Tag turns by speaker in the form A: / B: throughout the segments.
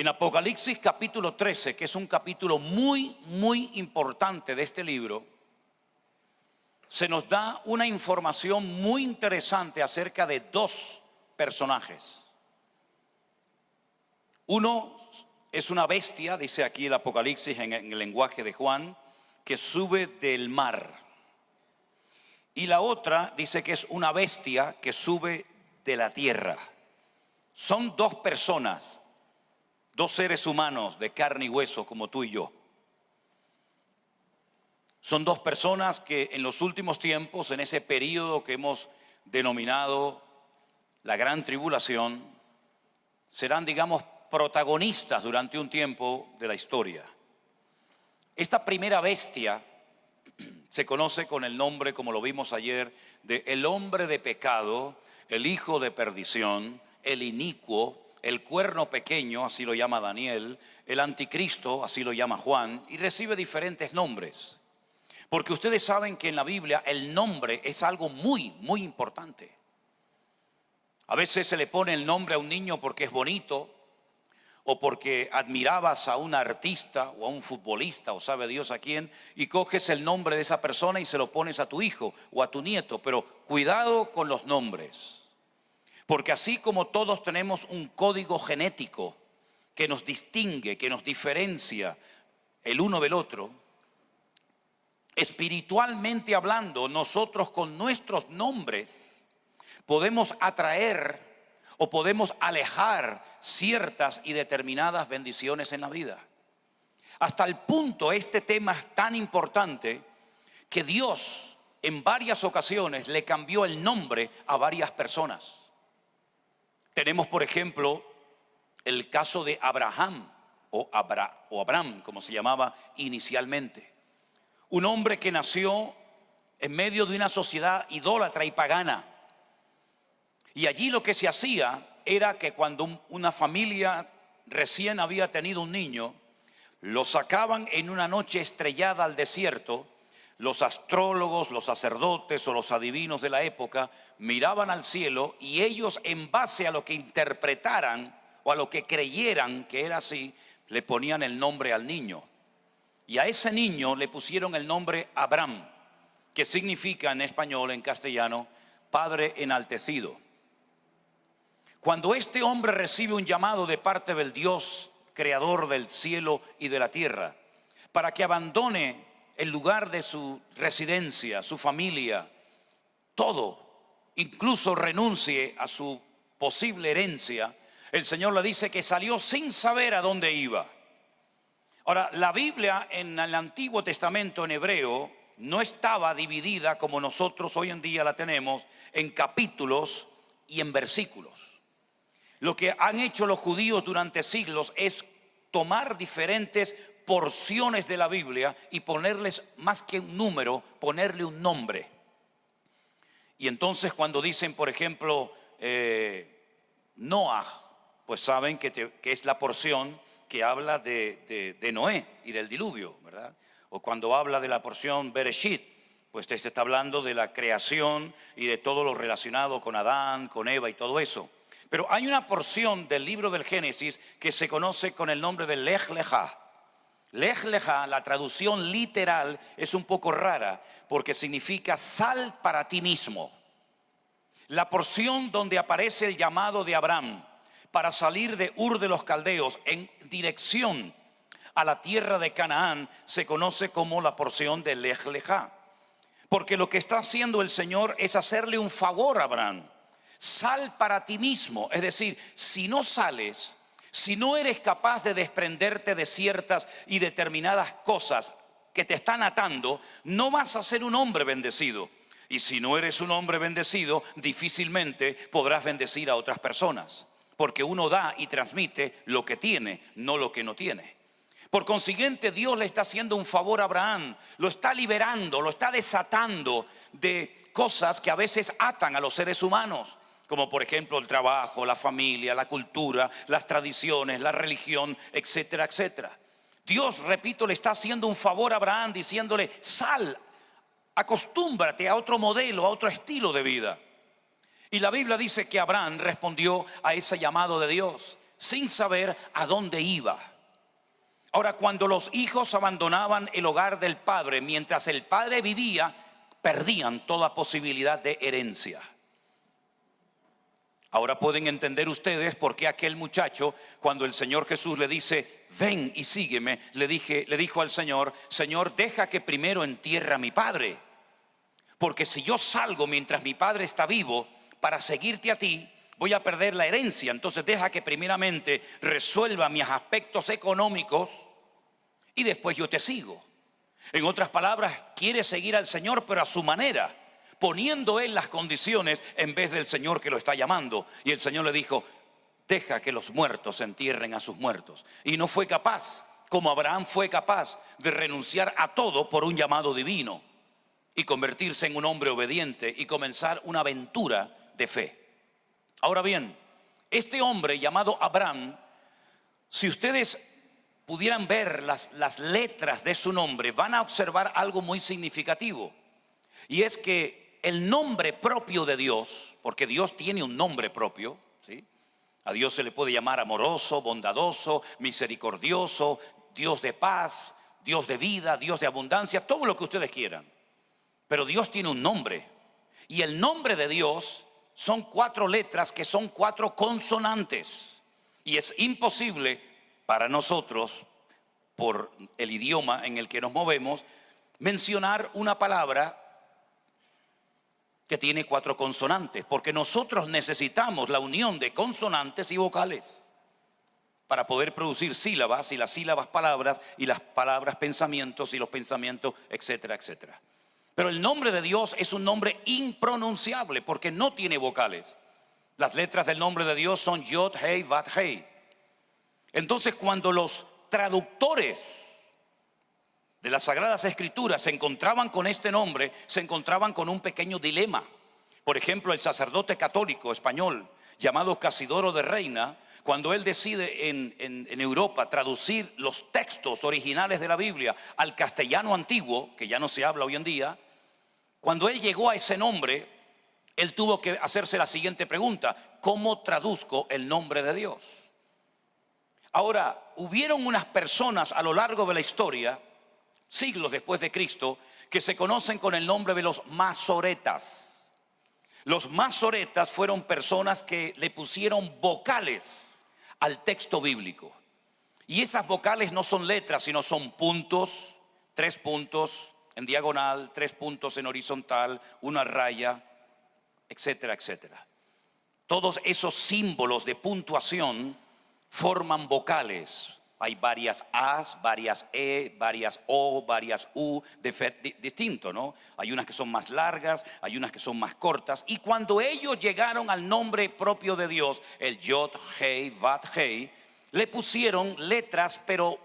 A: En Apocalipsis capítulo 13, que es un capítulo muy importante de este libro, se nos da una información muy interesante acerca de dos personajes. Uno es una bestia, dice aquí el Apocalipsis en el lenguaje de Juan, que sube del mar. Y la otra dice que es una bestia que sube de la tierra. Son dos personas, dos seres humanos de carne y hueso como tú y yo. Son dos personas que en los últimos tiempos, en ese periodo que hemos denominado la gran tribulación, serán, digamos, protagonistas durante un tiempo de la historia. Esta primera bestia se conoce con el nombre, como lo vimos ayer, de el hombre de pecado, el hijo de perdición, el inicuo, el cuerno pequeño, así lo llama Daniel, el anticristo, así lo llama Juan, y recibe diferentes nombres. Porque ustedes saben que en la Biblia el nombre es algo muy importante. A veces se le pone el nombre a un niño porque es bonito, o porque admirabas a un artista o a un futbolista o sabe Dios a quién, y coges el nombre de esa persona y se lo pones a tu hijo o a tu nieto. Pero cuidado con los nombres, porque así como todos tenemos un código genético que nos distingue, que nos diferencia el uno del otro, espiritualmente hablando, nosotros con nuestros nombres podemos atraer o podemos alejar ciertas y determinadas bendiciones en la vida. Hasta el punto, este tema es tan importante que Dios en varias ocasiones le cambió el nombre a varias personas. Tenemos, por ejemplo, el caso de Abraham o Abraham, como se llamaba inicialmente. Un hombre que nació en medio de una sociedad idólatra y pagana. Y allí lo que se hacía era que cuando una familia recién había tenido un niño, lo sacaban en una noche estrellada al desierto. Los astrólogos, los sacerdotes o los adivinos de la época miraban al cielo y ellos, en base a lo que interpretaran o a lo que creyeran que era así, le ponían el nombre al niño. Y a ese niño le pusieron el nombre Abraham, que significa en español, en castellano, Padre enaltecido. Cuando este hombre recibe un llamado de parte del Dios creador del cielo y de la tierra, para que abandone el lugar de su residencia, su familia, todo, incluso renuncie a su posible herencia, el Señor le dice que salió sin saber a dónde iba. Ahora, la Biblia en el Antiguo Testamento en hebreo no estaba dividida como nosotros hoy en día la tenemos en capítulos y en versículos. Lo que han hecho los judíos durante siglos es tomar diferentes porciones de la Biblia y ponerles, más que un número, ponerle un nombre. Y entonces cuando dicen, por ejemplo, Noah, pues saben que es la porción que habla de Noé y del diluvio, ¿verdad? O cuando habla de la porción Bereshit, pues te está hablando de la creación y de todo lo relacionado con Adán, con Eva y todo eso. Pero hay una porción del libro del Génesis que se conoce con el nombre de Lej Lejá. Lej Lejá, la traducción literal es un poco rara porque significa sal para ti mismo. La porción donde aparece el llamado de Abraham para salir de Ur de los Caldeos en dirección a la tierra de Canaán se conoce como la porción de Lej Lejá. Porque lo que está haciendo el Señor es hacerle un favor a Abraham. Sal para ti mismo, es decir, si no sales, si no eres capaz de desprenderte de ciertas y determinadas cosas que te están atando, no vas a ser un hombre bendecido. Y si no eres un hombre bendecido, difícilmente podrás bendecir a otras personas. Porque uno da y transmite lo que tiene, no lo que no tiene. Por consiguiente, Dios le está haciendo un favor a Abraham, lo está liberando, lo está desatando de cosas que a veces atan a los seres humanos. Como por ejemplo el trabajo, la familia, la cultura, las tradiciones, la religión, etcétera, etcétera. Dios, repito, le está haciendo un favor a Abraham diciéndole, sal, acostúmbrate a otro modelo, a otro estilo de vida. Y la Biblia dice que Abraham respondió a ese llamado de Dios. sin saber a dónde iba. Ahora, cuando los hijos abandonaban el hogar del padre mientras el padre vivía, perdían toda posibilidad de herencia. Ahora pueden entender ustedes por qué aquel muchacho, cuando el Señor Jesús le dice, ven y sígueme, le dijo al Señor, Señor, deja que primero entierre a mi padre. Porque si yo salgo mientras mi padre está vivo para seguirte a ti, voy a perder la herencia. Entonces deja que primeramente resuelva mis aspectos económicos y después yo te sigo. En otras palabras, quiere seguir al Señor, pero a su manera, poniendo él las condiciones en vez del Señor que lo está llamando. Y el Señor le dijo, deja que los muertos entierren a sus muertos. Y no fue capaz, como Abraham fue capaz de renunciar a todo por un llamado divino y convertirse en un hombre obediente y comenzar una aventura de fe. Ahora bien, este hombre llamado Abraham, si ustedes pudieran ver las letras de su nombre, van a observar algo muy significativo. Y es que el nombre propio de Dios, porque Dios tiene un nombre propio, ¿sí? A Dios se le puede llamar amoroso, bondadoso, misericordioso, Dios de paz, Dios de vida, Dios de abundancia, todo lo que ustedes quieran. Pero Dios tiene un nombre. Y el nombre de Dios son 4 letras que son 4 consonantes. Y es imposible para nosotros, por el idioma en el que nos movemos, mencionar una palabra que tiene 4 consonantes, porque nosotros necesitamos la unión de consonantes y vocales para poder producir sílabas, y las sílabas palabras, y las palabras pensamientos, y los pensamientos, etcétera, etcétera. Pero el nombre de Dios es un nombre impronunciable porque no tiene vocales. Las letras del nombre de Dios son Yod, Hei, Vav, Hei. Entonces, cuando los traductores de las Sagradas Escrituras se encontraban con este nombre, se encontraban con un pequeño dilema. Por ejemplo, el sacerdote católico español llamado Casidoro de Reina, cuando él decide en Europa traducir los textos originales de la Biblia al castellano antiguo, que ya no se habla hoy en día, cuando él llegó a ese nombre, él tuvo que hacerse la siguiente pregunta: ¿cómo traduzco el nombre de Dios? Ahora, hubieron unas personas a lo largo de la historia, siglos después de Cristo, que se conocen con el nombre de los masoretas. Los masoretas fueron personas que le pusieron vocales al texto bíblico. Y esas vocales no son letras, sino son puntos, 3 puntos en diagonal, 3 puntos en horizontal, una raya, etcétera, etcétera. Todos esos símbolos de puntuación forman vocales. Hay varias A's, varias E, varias O, varias U, distinto, ¿no? Hay unas que son más largas, hay unas que son más cortas. Y cuando ellos llegaron al nombre propio de Dios, el Yod, Hei, Vav, Hei, le pusieron letras, pero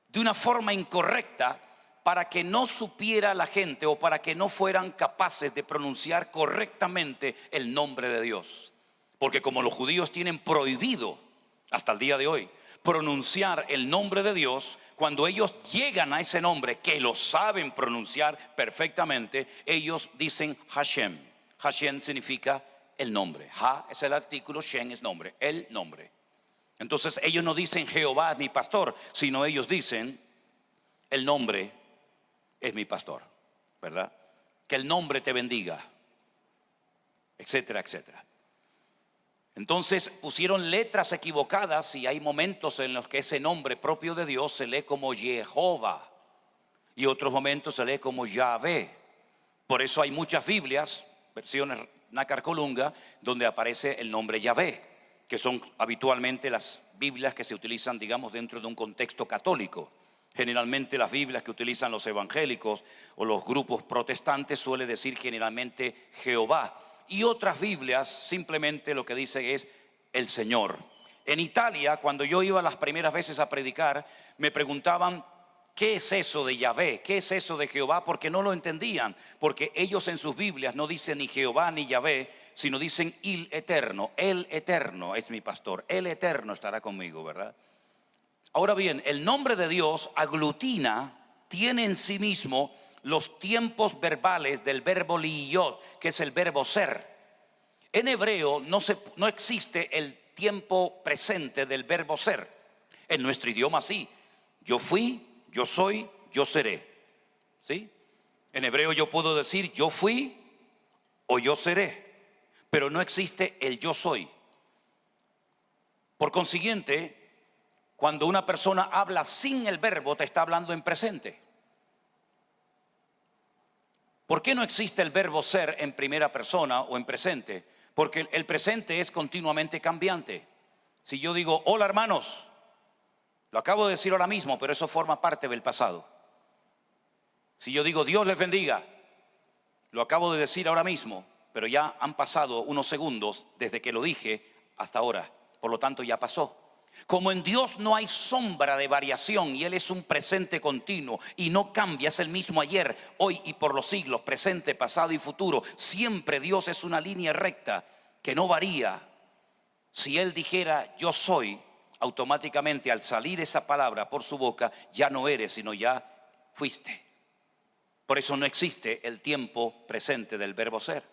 A: de una forma incorrecta, para que no supiera la gente o para que no fueran capaces de pronunciar correctamente el nombre de Dios. Porque como los judíos tienen prohibido hasta el día de hoy pronunciar el nombre de Dios, cuando ellos llegan a ese nombre que lo saben pronunciar perfectamente, ellos dicen Hashem. Hashem significa el nombre. Ha es el artículo, Shem es nombre, el nombre. Entonces ellos no dicen Jehová es mi pastor, sino ellos dicen el nombre es mi pastor, ¿verdad? Que el nombre te bendiga, etcétera, etcétera. Entonces pusieron letras equivocadas y hay momentos en los que ese nombre propio de Dios se lee como Jehová y otros momentos se lee como Yahvé. Por eso hay muchas Biblias, versiones Nácar Colunga, donde aparece el nombre Yahvé, que son habitualmente las Biblias que se utilizan, digamos, dentro de un contexto católico. Generalmente las Biblias que utilizan los evangélicos o los grupos protestantes suele decir generalmente Jehová. Y otras Biblias simplemente lo que dice es el Señor. En Italia, cuando yo iba las primeras veces a predicar, me preguntaban ¿qué es eso de Yahvé? ¿Qué es eso de Jehová? Porque no lo entendían, porque ellos en sus Biblias no dicen ni Jehová ni Yahvé, sino dicen el eterno es mi pastor, el eterno estará conmigo, ¿verdad? Ahora bien, el nombre de Dios aglutina, tiene en sí mismo los tiempos verbales del verbo liyot, que es el verbo ser. En hebreo no existe tiempo presente del verbo ser. En nuestro idioma sí. Yo fui, yo soy, yo seré. ¿Sí? En hebreo yo puedo decir yo fui o yo seré, pero no existe el yo soy. Por consiguiente, cuando una persona habla sin el verbo, te está hablando en presente. ¿Por qué no existe el verbo ser en primera persona o en presente? Porque el presente es continuamente cambiante. Si yo digo, hola hermanos, lo acabo de decir ahora mismo, pero eso forma parte del pasado. Si yo digo, Dios les bendiga, lo acabo de decir ahora mismo, pero ya han pasado unos segundos desde que lo dije hasta ahora. Por lo tanto, ya pasó. Como en Dios no hay sombra de variación y Él es un presente continuo y no cambia, es el mismo ayer, hoy y por los siglos, presente, pasado y futuro. Siempre Dios es una línea recta que no varía. Si Él dijera yo soy, automáticamente al salir esa palabra por su boca, ya no eres, sino ya fuiste. Por eso no existe el tiempo presente del verbo ser.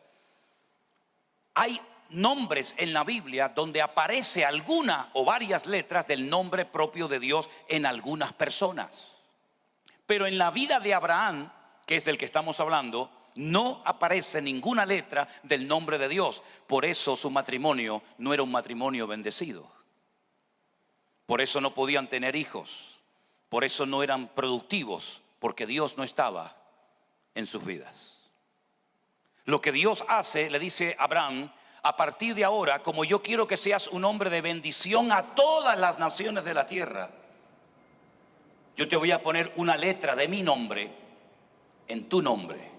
A: Hay nombres en la Biblia donde aparece alguna o varias letras del nombre propio de Dios en algunas personas. Pero en la vida de Abraham, que es del que estamos hablando, no aparece ninguna letra del nombre de Dios. Por eso su matrimonio no era un matrimonio bendecido. Por eso no podían tener hijos. Por eso no eran productivos, porque Dios no estaba en sus vidas. Lo que Dios hace, le dice a Abraham, a partir de ahora, como yo quiero que seas un hombre de bendición a todas las naciones de la tierra, yo te voy a poner una letra de mi nombre en tu nombre.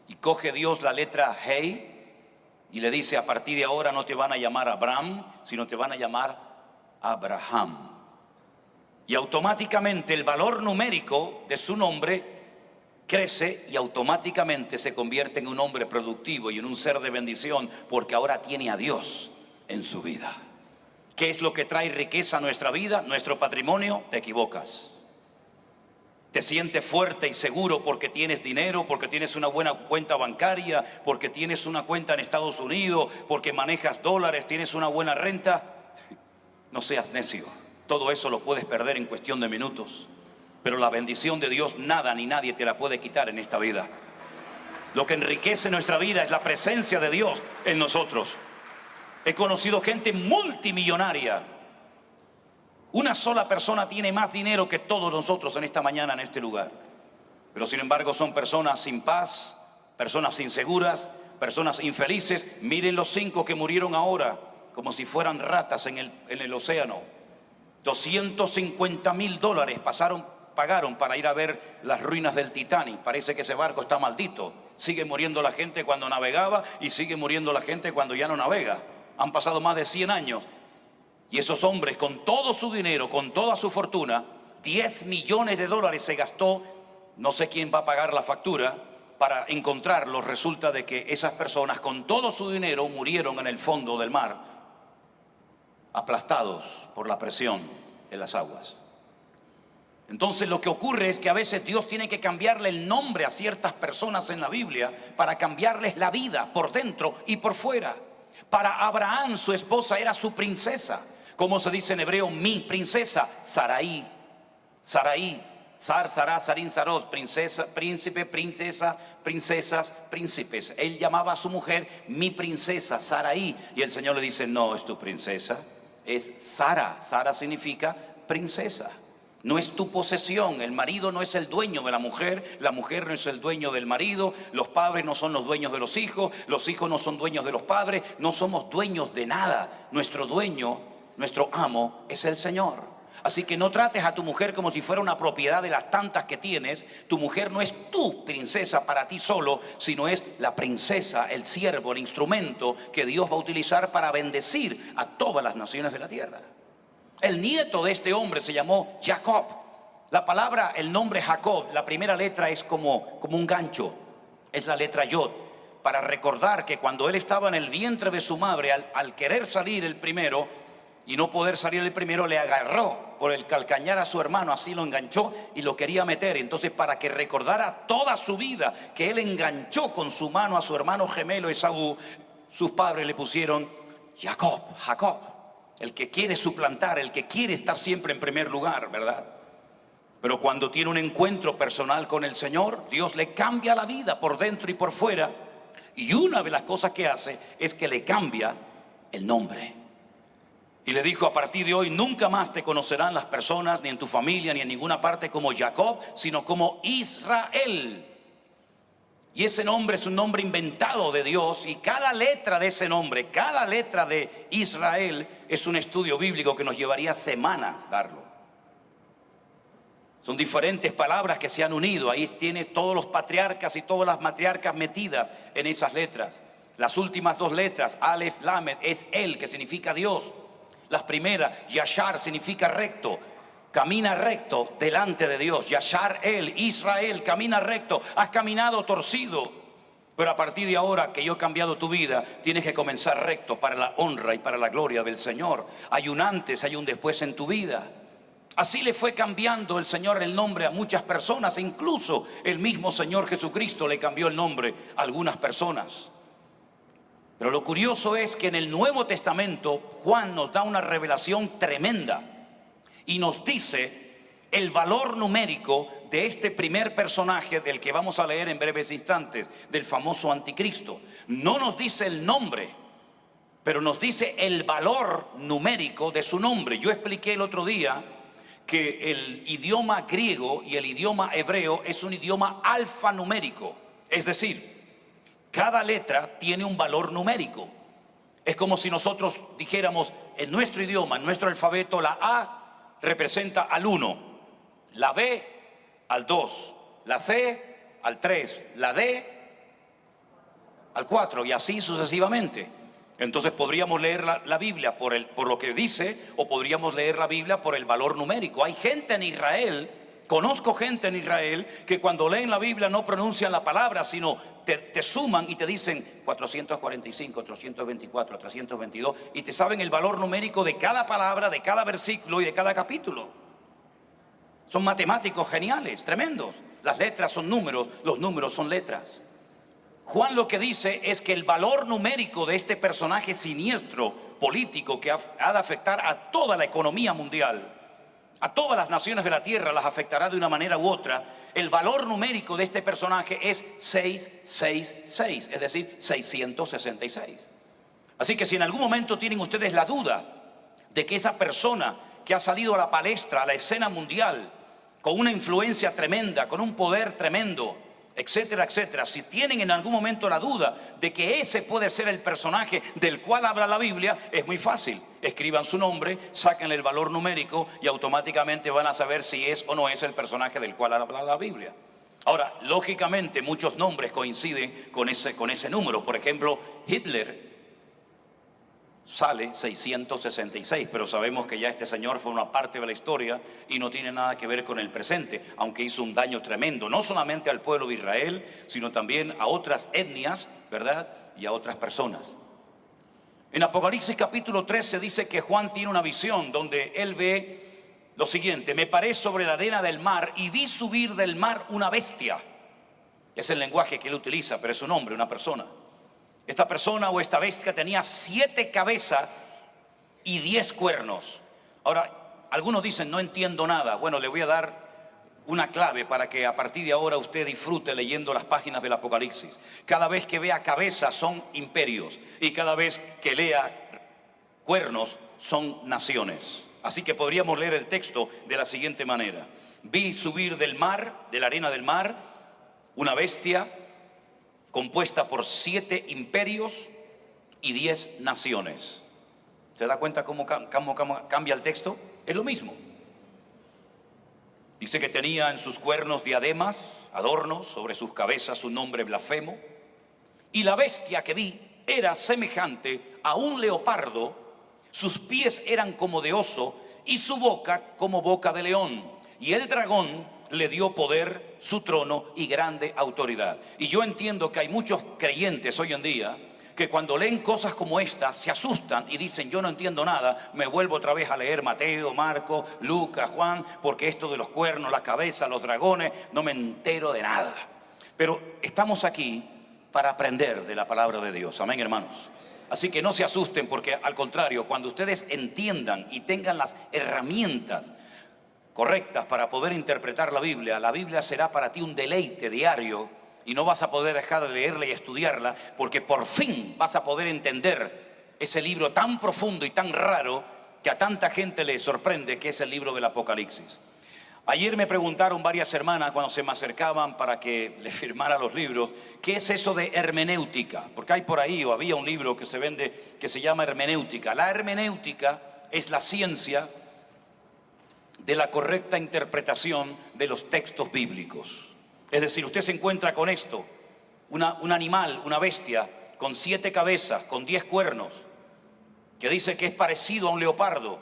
A: Y coge Dios la letra Hey y le dice, a partir de ahora no te van a llamar Abraham, sino te van a llamar Abraham. Y automáticamente el valor numérico de su nombre crece y automáticamente se convierte en un hombre productivo y en un ser de bendición, porque ahora tiene a Dios en su vida. ¿Qué es lo que trae riqueza a nuestra vida? Nuestro patrimonio. Te equivocas. Te sientes fuerte y seguro porque tienes dinero, porque tienes una buena cuenta bancaria, porque tienes una cuenta en Estados Unidos, porque manejas dólares, tienes una buena renta. No seas necio. Todo eso lo puedes perder en cuestión de minutos. Pero la bendición de Dios nada ni nadie te la puede quitar en esta vida. Lo que enriquece nuestra vida es la presencia de Dios en nosotros. He conocido gente multimillonaria. Una sola persona tiene más dinero que todos nosotros en esta mañana en este lugar. Pero sin embargo son personas sin paz, personas inseguras, personas infelices. Miren los 5 que murieron ahora como si fueran ratas en el océano. $250,000 pagaron para ir a ver las ruinas del Titanic. Parece que ese barco está maldito. Sigue muriendo la gente cuando navegaba y sigue muriendo la gente cuando ya no navega. Han pasado más de 100 años. Y esos hombres, con todo su dinero, con toda su fortuna, $10 millones se gastó. No sé quién va a pagar la factura para encontrarlos. Resulta de que esas personas con todo su dinero murieron en el fondo del mar, aplastados por la presión de las aguas. Entonces lo que ocurre es que a veces Dios tiene que cambiarle el nombre a ciertas personas en la Biblia para cambiarles la vida por dentro y por fuera. Para Abraham, su esposa era su princesa. Como se dice en hebreo, mi princesa, Sarai. Sarai, Sar, Sará, Sarín, Sarot, princesa, príncipe, princesa, princesas, príncipes. Él llamaba a su mujer mi princesa, Sarai. Y el Señor le dice, no es tu princesa, es Sara. Sara significa princesa. No es tu posesión. El marido no es el dueño de la mujer no es el dueño del marido, los padres no son los dueños de los hijos no son dueños de los padres, no somos dueños de nada. Nuestro dueño, nuestro amo es el Señor. Así que no trates a tu mujer como si fuera una propiedad de las tantas que tienes. Tu mujer no es tu princesa para ti solo, sino es la princesa, el siervo, el instrumento que Dios va a utilizar para bendecir a todas las naciones de la tierra. El nieto de este hombre se llamó Jacob. La palabra, el nombre Jacob, la primera letra es como un gancho. Es la letra Yod. Para recordar que cuando él estaba en el vientre de su madre, al querer salir el primero y no poder salir el primero, le agarró por el calcañar a su hermano, así lo enganchó y lo quería meter. Entonces, para que recordara toda su vida que él enganchó con su mano a su hermano gemelo Esaú, sus padres le pusieron Jacob, Jacob. el que quiere suplantar, el que quiere estar siempre en primer lugar, ¿verdad? Pero cuando tiene un encuentro personal con el Señor, Dios le cambia la vida por dentro y por fuera. Y una de las cosas que hace es que le cambia el nombre. Y le dijo: a partir de hoy nunca más te conocerán las personas, ni en tu familia, ni en ninguna parte, como Jacob, sino como Israel. Y ese nombre es un nombre inventado de Dios, y cada letra de ese nombre, cada letra de Israel, es un estudio bíblico que nos llevaría semanas darlo. Son diferentes palabras que se han unido. Ahí tienes todos los patriarcas y todas las matriarcas metidas en esas letras. Las últimas dos letras, Aleph, Lamed, es El, que significa Dios. Las primeras, Yashar, significa recto. Camina recto delante de Dios. Yashar El, Israel, camina recto. Has caminado torcido, pero a partir de ahora que yo he cambiado tu vida, tienes que comenzar recto para la honra y para la gloria del Señor. Hay un antes, hay un después en tu vida. Así le fue cambiando el Señor el nombre a muchas personas. Incluso el mismo Señor Jesucristo le cambió el nombre a algunas personas. Pero lo curioso es que en el Nuevo Testamento Juan nos da una revelación tremenda y nos dice el valor numérico de este primer personaje del que vamos a leer en breves instantes, del famoso anticristo. No nos dice el nombre, pero nos dice el valor numérico de su nombre. Yo expliqué el otro día que el idioma griego y el idioma hebreo es un idioma alfanumérico, es decir, cada letra tiene un valor numérico. Es como si nosotros dijéramos en nuestro idioma, en nuestro alfabeto, la A representa al 1, la B al 2, la C al 3, la D al 4 y así sucesivamente. Entonces podríamos leer la Biblia por lo que dice, o podríamos leer la Biblia por el valor numérico. Hay gente en Israel, conozco gente en Israel, que cuando leen la Biblia no pronuncian la palabra, sino te suman y te dicen 445, 324, 322, y te saben el valor numérico de cada palabra, de cada versículo y de cada capítulo. Son matemáticos geniales, tremendos. Las letras son números, los números son letras. Juan lo que dice es que el valor numérico de este personaje siniestro político que ha de afectar a toda la economía mundial, a todas las naciones de la tierra las afectará de una manera u otra. El valor numérico de este personaje es 666, es decir, 666. Así que si en algún momento tienen ustedes la duda de que esa persona que ha salido a la palestra, a la escena mundial, con una influencia tremenda, con un poder tremendo, etcétera, etcétera, si tienen en algún momento la duda de que ese puede ser el personaje del cual habla la Biblia, es muy fácil. Escriban su nombre, sáquenle el valor numérico y automáticamente van a saber si es o no es el personaje del cual habla la Biblia. Ahora, lógicamente muchos nombres coinciden con ese número. Por ejemplo, Hitler sale 666, pero sabemos que ya este señor fue una parte de la historia y no tiene nada que ver con el presente, aunque hizo un daño tremendo, no solamente al pueblo de Israel, sino también a otras etnias, ¿verdad? Y a otras personas. En Apocalipsis capítulo 13 dice que Juan tiene una visión donde él ve lo siguiente: me paré sobre la arena del mar y vi subir del mar una bestia. Es el lenguaje que él utiliza, pero es un hombre, una persona. Esta persona o esta bestia tenía 7 cabezas y 10 cuernos. Ahora, algunos dicen, no entiendo nada. Bueno, le voy a dar una clave para que a partir de ahora usted disfrute leyendo las páginas del Apocalipsis. Cada vez que vea cabezas son imperios, y cada vez que lea cuernos son naciones. Así que podríamos leer el texto de la siguiente manera: vi subir del mar, de la arena del mar, una bestia compuesta por 7 imperios y 10 naciones. ¿Se da cuenta cómo cambia el texto? Es lo mismo. Dice que tenía en sus cuernos diademas, adornos, sobre sus cabezas un nombre blasfemo. Y la bestia que vi era semejante a un leopardo, sus pies eran como de oso y su boca como boca de león. Y el dragón le dio poder, su trono y grande autoridad. Y yo entiendo que hay muchos creyentes hoy en día que cuando leen cosas como estas se asustan y dicen, yo no entiendo nada, me vuelvo otra vez a leer Mateo, Marcos, Lucas, Juan, porque esto de los cuernos, la cabeza, los dragones, no me entero de nada. Pero estamos aquí para aprender de la palabra de Dios. Amén, hermanos. Así que no se asusten, porque al contrario, cuando ustedes entiendan y tengan las herramientas correctas para poder interpretar la Biblia será para ti un deleite diario y no vas a poder dejar de leerla y estudiarla, porque por fin vas a poder entender ese libro tan profundo y tan raro que a tanta gente le sorprende, que es el libro del Apocalipsis. Ayer me preguntaron varias hermanas cuando se me acercaban para que les firmara los libros, ¿qué es eso de hermenéutica? Porque hay por ahí, o había un libro que se vende que se llama hermenéutica. La hermenéutica es la ciencia de la correcta interpretación de los textos bíblicos. Es decir, usted se encuentra con esto, un animal, una bestia, con 7 cabezas, con 10 cuernos, que dice que es parecido a un leopardo,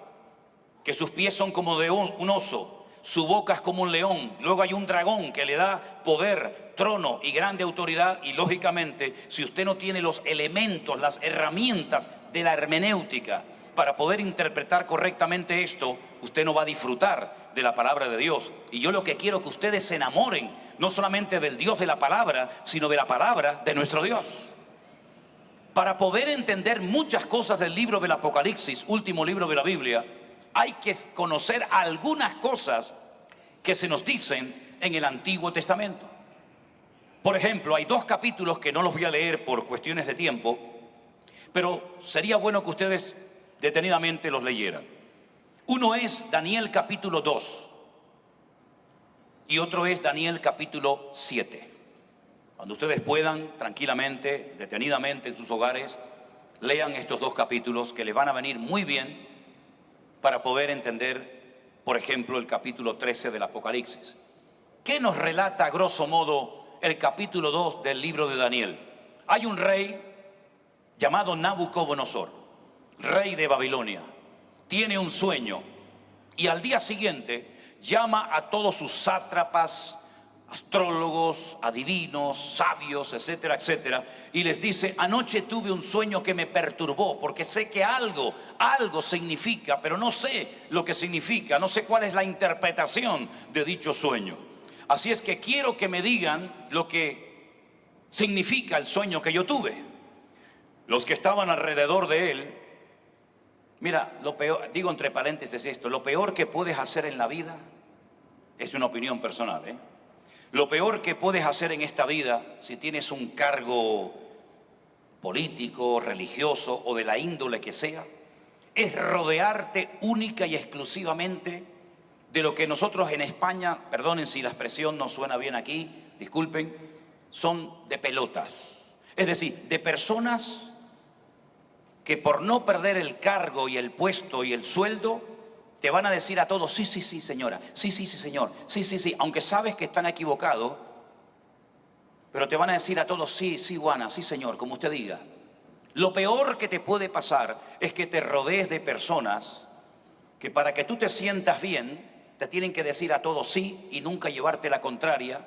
A: que sus pies son como de un oso, su boca es como un león. Luego hay un dragón que le da poder, trono y grande autoridad. Y lógicamente, si usted no tiene los elementos, las herramientas de la hermenéutica para poder interpretar correctamente esto, usted no va a disfrutar de la palabra de Dios. Y yo lo que quiero es que ustedes se enamoren, no solamente del Dios de la palabra, sino de la palabra de nuestro Dios. Para poder entender muchas cosas del libro del Apocalipsis, último libro de la Biblia, hay que conocer algunas cosas que se nos dicen en el Antiguo Testamento. Por ejemplo, hay 2 capítulos que no los voy a leer por cuestiones de tiempo, pero sería bueno que ustedes detenidamente los leyeran. Uno es Daniel capítulo 2 y otro es Daniel capítulo 7. Cuando ustedes puedan, tranquilamente, detenidamente en sus hogares, lean estos 2 capítulos que les van a venir muy bien para poder entender, por ejemplo, el capítulo 13 del Apocalipsis. ¿Qué nos relata a grosso modo el capítulo 2 del libro de Daniel? Hay un rey llamado Nabucodonosor, rey de Babilonia. Tiene un sueño y al día siguiente llama a todos sus sátrapas, astrólogos, adivinos, sabios, etcétera, etcétera, y les dice: anoche tuve un sueño que me perturbó, porque sé que algo significa, pero no sé lo que significa, no sé cuál es la interpretación de dicho sueño. Así es que quiero que me digan lo que significa el sueño que yo tuve. Los que estaban alrededor de él, mira, lo peor, digo entre paréntesis esto, lo peor que puedes hacer en la vida, es una opinión personal, lo peor que puedes hacer en esta vida, si tienes un cargo político, religioso o de la índole que sea, es rodearte única y exclusivamente de lo que nosotros en España, perdonen si la expresión no suena bien aquí, disculpen, son de pelotas. Es decir, de personas que por no perder el cargo y el puesto y el sueldo, te van a decir a todos: sí, sí, sí, señora, sí, sí, sí, señor, sí, sí, sí, aunque sabes que están equivocados, pero te van a decir a todos: sí, sí, Juana, sí, señor, como usted diga. Lo peor que te puede pasar es que te rodees de personas que para que tú te sientas bien, te tienen que decir a todos sí y nunca llevarte la contraria.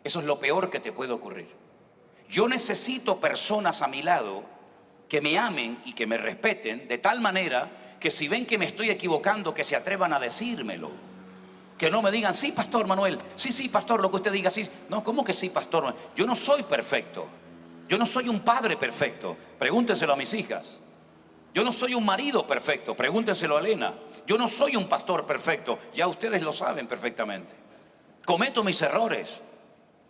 A: Eso es lo peor que te puede ocurrir. Yo necesito personas a mi lado que me amen y que me respeten de tal manera que si ven que me estoy equivocando, que se atrevan a decírmelo. Que no me digan: sí, pastor Manuel, sí, sí, pastor, lo que usted diga, sí. No, ¿cómo que sí, pastor Manuel? Yo no soy perfecto. Yo no soy un padre perfecto. Pregúntenselo a mis hijas. Yo no soy un marido perfecto. Pregúntenselo a Elena. Yo no soy un pastor perfecto. Ya ustedes lo saben perfectamente. Cometo mis errores.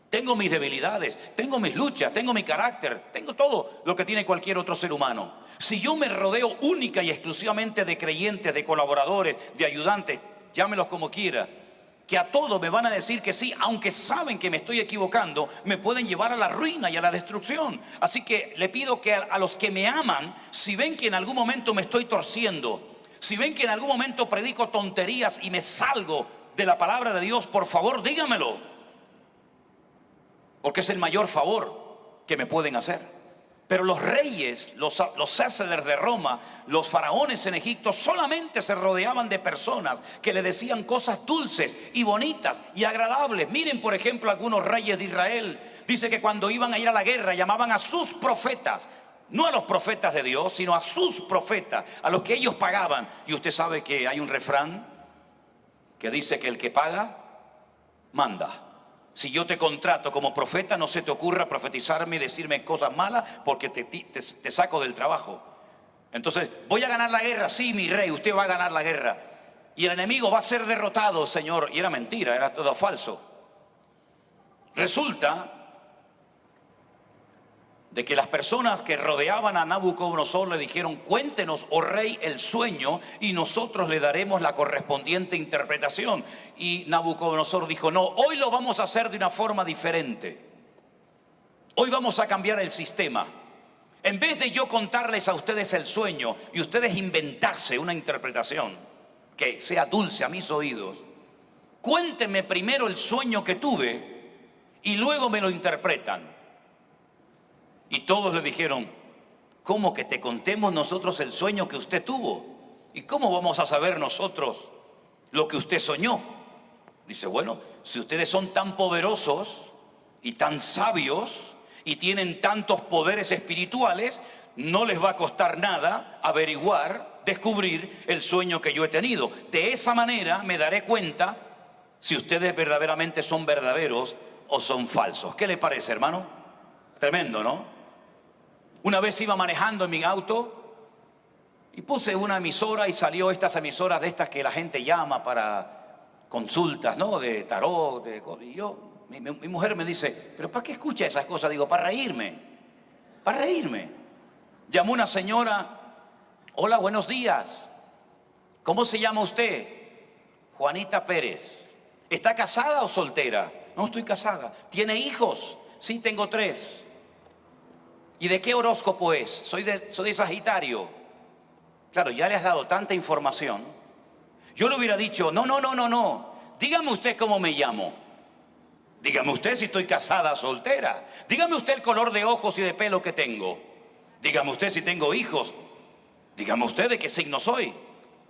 A: Tengo mis debilidades, tengo mis luchas, tengo mi carácter, tengo todo lo que tiene cualquier otro ser humano. Si yo me rodeo única y exclusivamente de creyentes, de colaboradores, de ayudantes, llámelos como quiera, que a todos me van a decir que sí, aunque saben que me estoy equivocando, me pueden llevar a la ruina y a la destrucción. Así que le pido que a los que me aman, si ven que en algún momento me estoy torciendo, si ven que en algún momento predico tonterías y me salgo de la palabra de Dios, por favor dígamelo. Porque es el mayor favor que me pueden hacer. Pero los reyes, los césares de Roma, los faraones en Egipto solamente se rodeaban de personas que le decían cosas dulces y bonitas y agradables. Miren, por ejemplo, algunos reyes de Israel. Dice que cuando iban a ir a la guerra llamaban a sus profetas, no a los profetas de Dios, sino a sus profetas, a los que ellos pagaban. Y usted sabe que hay un refrán que dice que el que paga, manda. Si yo te contrato como profeta, no se te ocurra profetizarme y decirme cosas malas, porque te saco del trabajo. Entonces, voy a ganar la guerra. Sí, mi rey, usted va a ganar la guerra. Y el enemigo va a ser derrotado, Señor. Y era mentira, era todo falso. Resulta de que las personas que rodeaban a Nabucodonosor le dijeron: cuéntenos, oh rey, el sueño y nosotros le daremos la correspondiente interpretación. Y Nabucodonosor dijo: no, hoy lo vamos a hacer de una forma diferente. Hoy vamos a cambiar el sistema. En vez de yo contarles a ustedes el sueño y ustedes inventarse una interpretación que sea dulce a mis oídos, cuéntenme primero el sueño que tuve y luego me lo interpretan. Y todos le dijeron: ¿cómo que te contemos nosotros el sueño que usted tuvo? ¿Y cómo vamos a saber nosotros lo que usted soñó? Dice: bueno, si ustedes son tan poderosos y tan sabios y tienen tantos poderes espirituales, no les va a costar nada averiguar, descubrir el sueño que yo he tenido. De esa manera me daré cuenta si ustedes verdaderamente son verdaderos o son falsos. ¿Qué le parece, hermano? Tremendo, ¿no? Una vez iba manejando en mi auto y puse una emisora y salió estas emisoras de estas que la gente llama para consultas, ¿no? De tarot, y yo, mi mujer me dice: ¿pero para qué escucha esas cosas? Digo: para reírme, para reírme. Llamó una señora: hola, buenos días, ¿cómo se llama usted? Juanita Pérez. ¿Está casada o soltera? No, estoy casada. ¿Tiene hijos? Sí, tengo 3. ¿Y de qué horóscopo es? Soy de Sagitario. Claro, ya le has dado tanta información. Yo le hubiera dicho: no. Dígame usted cómo me llamo. Dígame usted si estoy casada o soltera. Dígame usted el color de ojos y de pelo que tengo. Dígame usted si tengo hijos. Dígame usted de qué signo soy.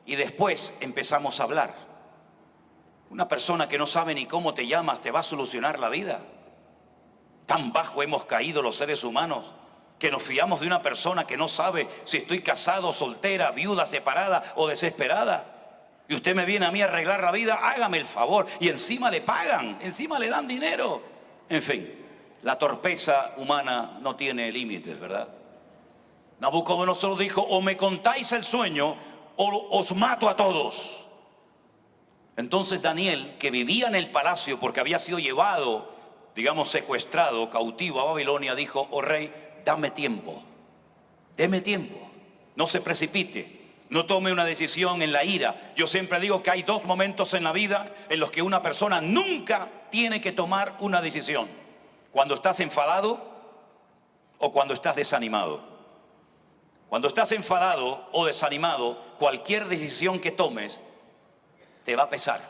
A: Y después empezamos a hablar. Una persona que no sabe ni cómo te llamas te va a solucionar la vida. Tan bajo hemos caído los seres humanos que nos fiamos de una persona que no sabe si estoy casado, soltera, viuda, separada o desesperada. Y usted me viene a mí a arreglar la vida, hágame el favor. Y encima le pagan, encima le dan dinero. En fin, la torpeza humana no tiene límites, ¿verdad? Nabucodonosor dijo: o me contáis el sueño o os mato a todos. Entonces Daniel, que vivía en el palacio porque había sido llevado, digamos, secuestrado, cautivo a Babilonia, dijo: oh rey, dame tiempo, deme tiempo, no se precipite, no tome una decisión en la ira. Yo siempre digo que hay 2 momentos en la vida en los que una persona nunca tiene que tomar una decisión: cuando estás enfadado o cuando estás desanimado. Cuando estás enfadado o desanimado, cualquier decisión que tomes te va a pesar.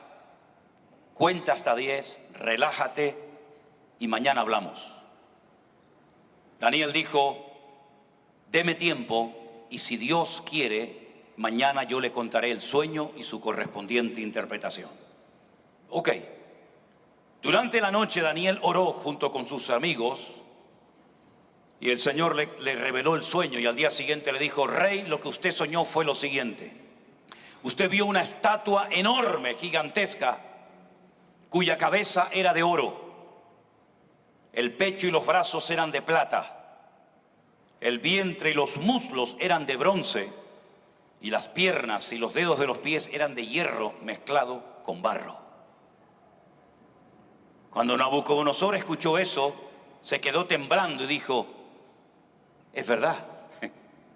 A: Cuenta hasta 10, relájate y mañana hablamos. Daniel dijo: deme tiempo y si Dios quiere, mañana yo le contaré el sueño y su correspondiente interpretación. Ok. Durante la noche Daniel oró junto con sus amigos y el Señor le reveló el sueño, y al día siguiente le dijo: rey, lo que usted soñó fue lo siguiente. Usted vio una estatua enorme, gigantesca, cuya cabeza era de oro. El pecho y los brazos eran de plata, el vientre y los muslos eran de bronce, y las piernas y los dedos de los pies eran de hierro mezclado con barro. Cuando Nabucodonosor escuchó eso, se quedó temblando y dijo: es verdad,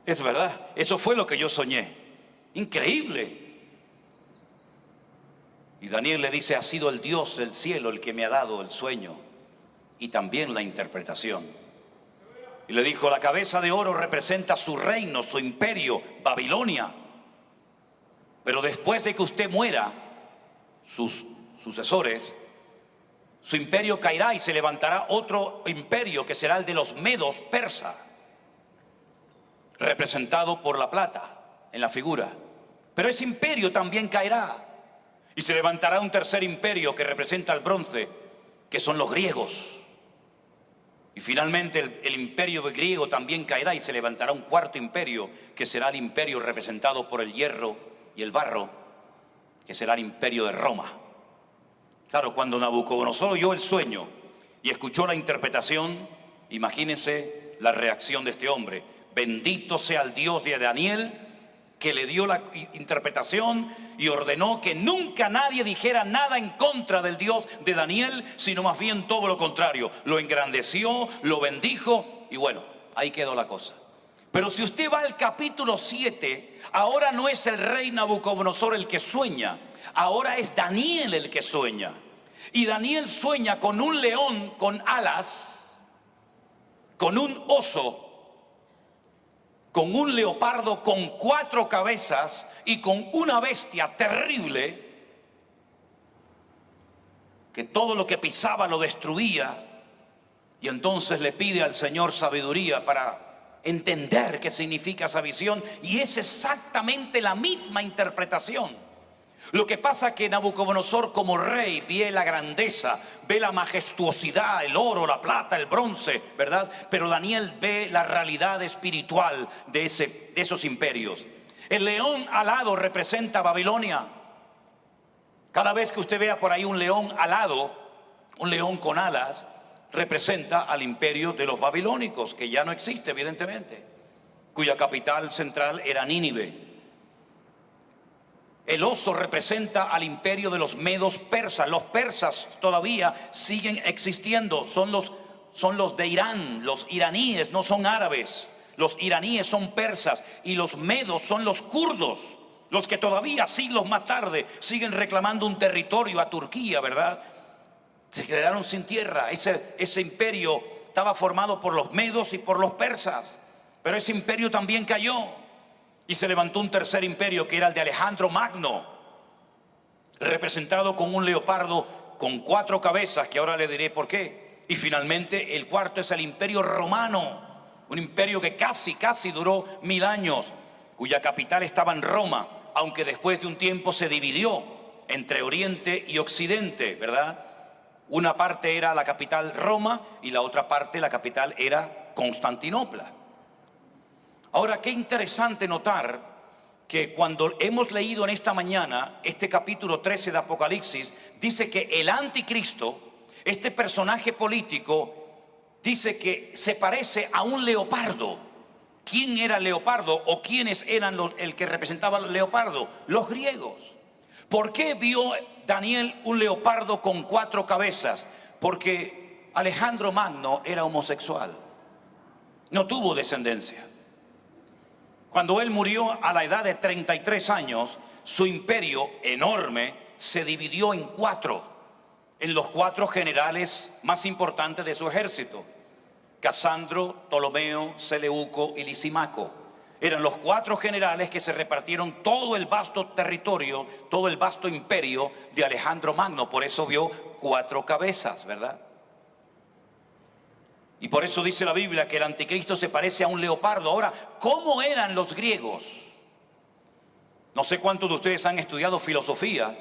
A: es verdad, eso fue lo que yo soñé. Increíble. Y Daniel le dice: ha sido el Dios del cielo el que me ha dado el sueño y también la interpretación. Y le dijo: la cabeza de oro representa su reino, su imperio, Babilonia. Pero después de que usted muera, sus sucesores, su imperio caerá y se levantará otro imperio que será el de los medos persa, representado por la plata en la figura. Pero ese imperio también caerá y se levantará un tercer imperio que representa el bronce, que son los griegos. Y finalmente el imperio griego también caerá y se levantará un cuarto imperio, que será el imperio representado por el hierro y el barro, que será el imperio de Roma. Claro, cuando Nabucodonosor oyó el sueño y escuchó la interpretación, imagínense la reacción de este hombre. bendito sea el Dios de Daniel, que le dio la interpretación y ordenó que nunca nadie dijera nada en contra del Dios de Daniel, sino más bien todo lo contrario. Lo engrandeció, lo bendijo y bueno, ahí quedó la cosa. Pero si usted va al capítulo 7, ahora no es el rey Nabucodonosor el que sueña, ahora es Daniel el que sueña. Y Daniel sueña con un león con alas, con un oso, con un leopardo con 4 cabezas y con una bestia terrible que todo lo que pisaba lo destruía. Y entonces le pide al Señor sabiduría para entender qué significa esa visión, y es exactamente la misma interpretación. Lo que pasa que Nabucodonosor como rey ve la grandeza, ve la majestuosidad, el oro, la plata, el bronce, ¿verdad? Pero Daniel ve la realidad espiritual de esos imperios. El león alado representa a Babilonia. Cada vez que usted vea por ahí un león alado, un león con alas, representa al imperio de los babilónicos, que ya no existe evidentemente, cuya capital central era Nínive. El oso representa al imperio de los medos persas. Los persas todavía siguen existiendo, son los de Irán, los iraníes, no son árabes. Los iraníes son persas y los medos son los kurdos, los que todavía siglos más tarde siguen reclamando un territorio a Turquía, ¿verdad? Se quedaron sin tierra. Ese imperio estaba formado por los medos y por los persas, pero ese imperio también cayó. Y se levantó un tercer imperio que era el de Alejandro Magno, representado con un leopardo con 4 cabezas, que ahora le diré por qué. Y finalmente el cuarto es el imperio romano, un imperio que casi duró 1000 años, cuya capital estaba en Roma, aunque después de un tiempo se dividió entre Oriente y Occidente, ¿verdad? Una parte era la capital Roma y la otra parte, la capital, era Constantinopla. Ahora, qué interesante notar que cuando hemos leído en esta mañana este capítulo 13 de Apocalipsis, dice que el anticristo, este personaje político, dice que se parece a un leopardo. ¿Quién era el leopardo o quiénes eran el que representaba al leopardo? Los griegos. ¿Por qué vio Daniel un leopardo con 4 cabezas? Porque Alejandro Magno era homosexual, no tuvo descendencia. Cuando él murió a la edad de 33 años, su imperio enorme se dividió en 4, en los 4 generales más importantes de su ejército: Casandro, Ptolomeo, Seleuco y Lisimaco. Eran los 4 generales que se repartieron todo el vasto territorio, todo el vasto imperio de Alejandro Magno. Por eso vio 4 cabezas, ¿verdad? Y por eso dice la Biblia que el anticristo se parece a un leopardo. Ahora, ¿cómo eran los griegos? No sé cuántos de ustedes han estudiado filosofía,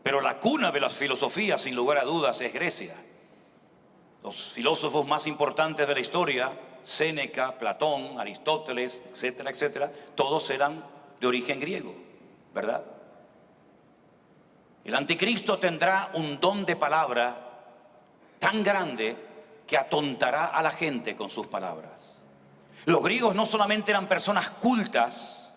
A: pero la cuna de las filosofías, sin lugar a dudas, es Grecia. Los filósofos más importantes de la historia, Séneca, Platón, Aristóteles, etcétera, etcétera, todos eran de origen griego, ¿verdad? El anticristo tendrá un don de palabra tan grande que atontará a la gente con sus palabras. Los griegos no solamente eran personas cultas.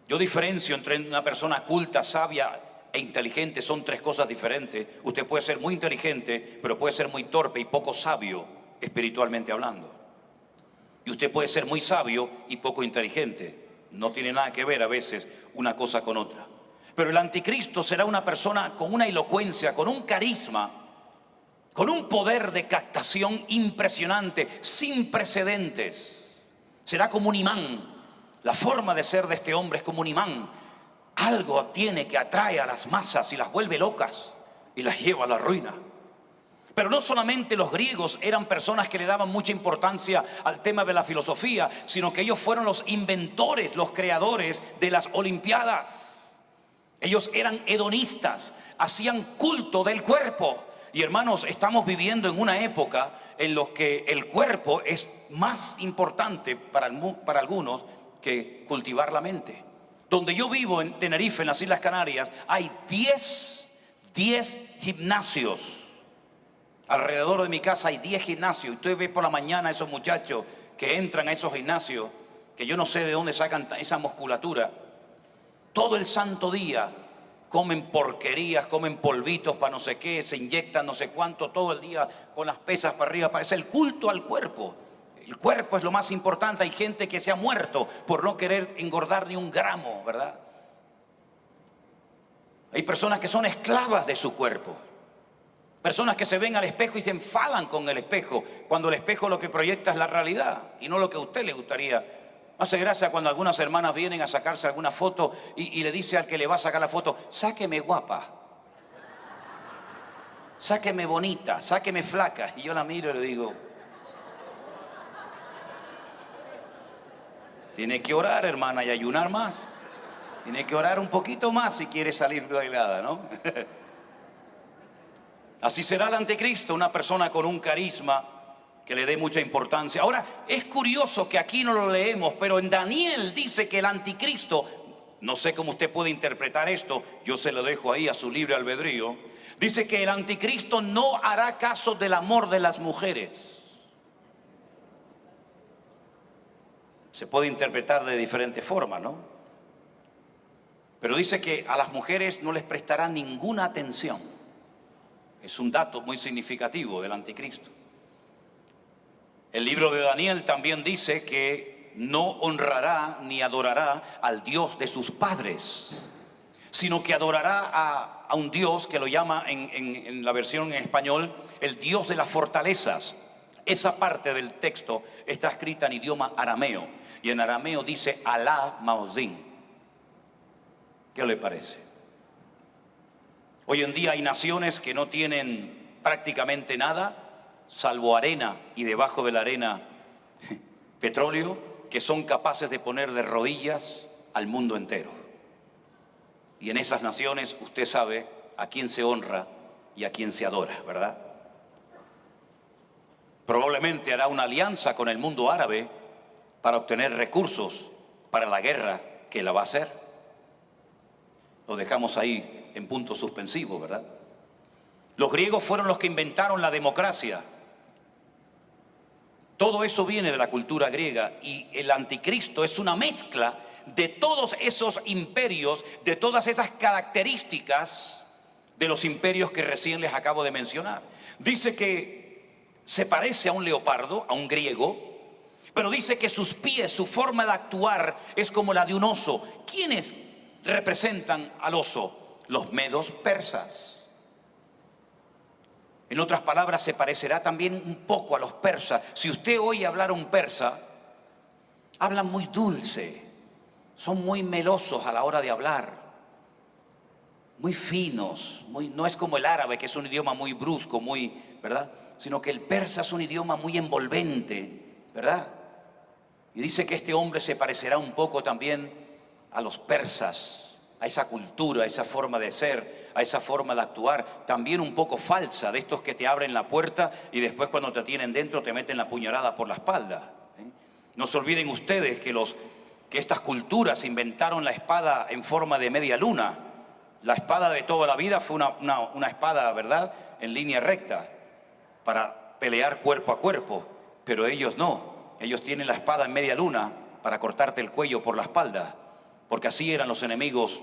A: Yo diferencio entre una persona culta, sabia e inteligente. Son 3 cosas diferentes. Usted puede ser muy inteligente, pero puede ser muy torpe y poco sabio espiritualmente hablando. Y usted puede ser muy sabio y poco inteligente. No tiene nada que ver a veces una cosa con otra. Pero el anticristo será una persona con una elocuencia, con un carisma, con un poder de captación impresionante, sin precedentes. Será como un imán. La forma de ser de este hombre es como un imán. Algo tiene que atrae a las masas y las vuelve locas y las lleva a la ruina. Pero no solamente los griegos eran personas que le daban mucha importancia al tema de la filosofía, sino que ellos fueron los inventores, los creadores de las Olimpiadas. Ellos eran hedonistas, hacían culto del cuerpo. Y hermanos, estamos viviendo en una época en la que el cuerpo es más importante para algunos que cultivar la mente. Donde yo vivo, en Tenerife, en las Islas Canarias, hay 10 gimnasios. Alrededor de mi casa hay 10 gimnasios. Y usted ve por la mañana a esos muchachos que entran a esos gimnasios, que yo no sé de dónde sacan esa musculatura, todo el santo día comen porquerías, comen polvitos para no sé qué, se inyectan no sé cuánto todo el día con las pesas para arriba. Es el culto al cuerpo. El cuerpo es lo más importante. Hay gente que se ha muerto por no querer engordar ni un gramo, ¿verdad? Hay personas que son esclavas de su cuerpo. Personas que se ven al espejo y se enfadan con el espejo, cuando el espejo lo que proyecta es la realidad y no lo que a usted le gustaría. Hace gracia cuando algunas hermanas vienen a sacarse alguna foto y le dice al que le va a sacar la foto: sáqueme guapa, sáqueme bonita, sáqueme flaca. Y yo la miro y le digo: tiene que orar, hermana, y ayunar más. Tiene que orar un poquito más si quiere salir bailada, ¿no? Así será el anticristo, una persona con un carisma que le dé mucha importancia. Ahora, es curioso que aquí no lo leemos, pero en Daniel dice que el anticristo, no sé cómo usted puede interpretar esto, yo se lo dejo ahí a su libre albedrío, dice que el anticristo no hará caso del amor de las mujeres. Se puede interpretar de diferentes formas, ¿no? Pero dice que a las mujeres no les prestará ninguna atención. Es un dato muy significativo del anticristo. El libro de Daniel también dice que no honrará ni adorará al Dios de sus padres, sino que adorará a un Dios que lo llama en la versión en español el Dios de las fortalezas. Esa parte del texto está escrita en idioma arameo y en arameo dice Alá Maozín. ¿Qué le parece? Hoy en día hay naciones que no tienen prácticamente nada, salvo arena y debajo de la arena petróleo, que son capaces de poner de rodillas al mundo entero. Y en esas naciones usted sabe a quién se honra y a quién se adora, ¿verdad? Probablemente hará una alianza con el mundo árabe para obtener recursos para la guerra que la va a hacer. Lo dejamos ahí en punto suspensivo, ¿verdad? Los griegos fueron los que inventaron la democracia. Todo eso viene de la cultura griega y el anticristo es una mezcla de todos esos imperios, de todas esas características de los imperios que recién les acabo de mencionar. Dice que se parece a un leopardo, a un griego, pero dice que sus pies, su forma de actuar es como la de un oso. ¿Quiénes representan al oso? Los medos persas. En otras palabras, se parecerá también un poco a los persas. Si usted oye hablar a un persa, hablan muy dulce, son muy melosos a la hora de hablar, muy finos, no es como el árabe, que es un idioma muy brusco, muy, ¿verdad? Sino que el persa es un idioma muy envolvente, ¿verdad? Y dice que este hombre se parecerá un poco también a los persas, a esa cultura, a esa forma de ser, a esa forma de actuar, también un poco falsa, de estos que te abren la puerta y después cuando te tienen dentro te meten la puñalada por la espalda. No se olviden ustedes que estas culturas inventaron la espada en forma de media luna. La espada de toda la vida fue una espada, ¿verdad?, en línea recta, para pelear cuerpo a cuerpo, pero ellos no. Ellos tienen la espada en media luna para cortarte el cuello por la espalda, porque así eran los enemigos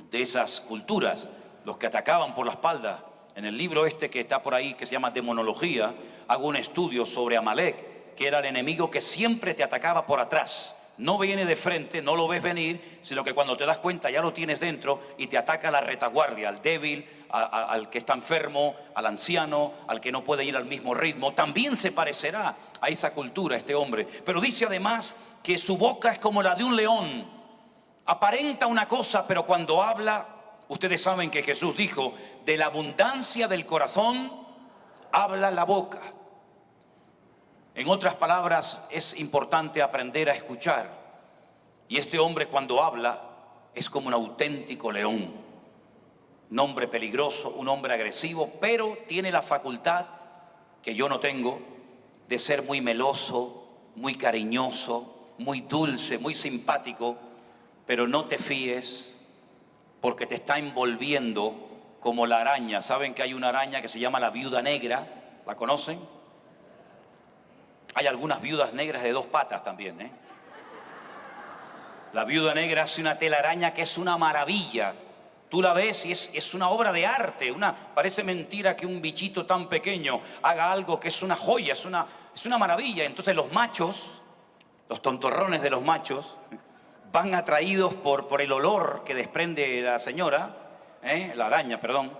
A: de esas culturas, los que atacaban por la espalda. En el libro este que está por ahí, que se llama Demonología, hago un estudio sobre Amalek, que era el enemigo que siempre te atacaba por atrás. No viene de frente, no lo ves venir, sino que cuando te das cuenta ya lo tienes dentro y te ataca a la retaguardia, al débil, al que está enfermo, al anciano, al que no puede ir al mismo ritmo. También se parecerá a esa cultura este hombre. Pero dice además que su boca es como la de un león. Aparenta una cosa, pero cuando habla, ustedes saben que Jesús dijo, de la abundancia del corazón habla la boca. En otras palabras, es importante aprender a escuchar. Y este hombre cuando habla es como un auténtico león. Un hombre peligroso, un hombre agresivo, pero tiene la facultad que yo no tengo de ser muy meloso, muy cariñoso, muy dulce, muy simpático. Pero no te fíes porque te está envolviendo como la araña. ¿Saben que hay una araña que se llama la viuda negra? ¿La conocen? Hay algunas viudas negras de 2 patas también, ¿eh? La viuda negra hace una telaraña que es una maravilla. Tú la ves y es una obra de arte. Parece mentira que un bichito tan pequeño haga algo que es una joya, es una maravilla. Entonces los machos, los tontorrones de los machos, van atraídos por el olor que desprende la señora, la araña, perdón,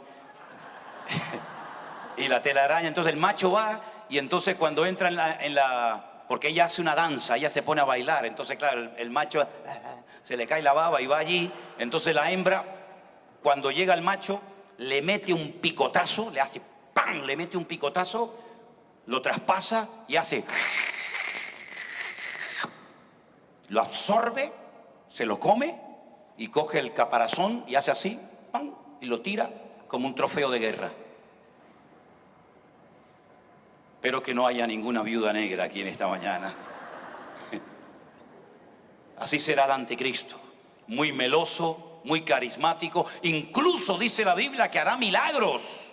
A: y la telaraña. Entonces el macho va y entonces cuando entra porque ella hace una danza, ella se pone a bailar, entonces claro, el macho se le cae la baba y va allí. Entonces la hembra, cuando llega el macho, le mete un picotazo, le hace ¡pam!, le mete un picotazo, lo traspasa y hace, lo absorbe, se lo come y coge el caparazón y hace así, ¡pam!, y lo tira como un trofeo de guerra. Espero que no haya ninguna viuda negra aquí en esta mañana. Así será el anticristo, muy meloso, muy carismático. Incluso dice la Biblia que hará milagros,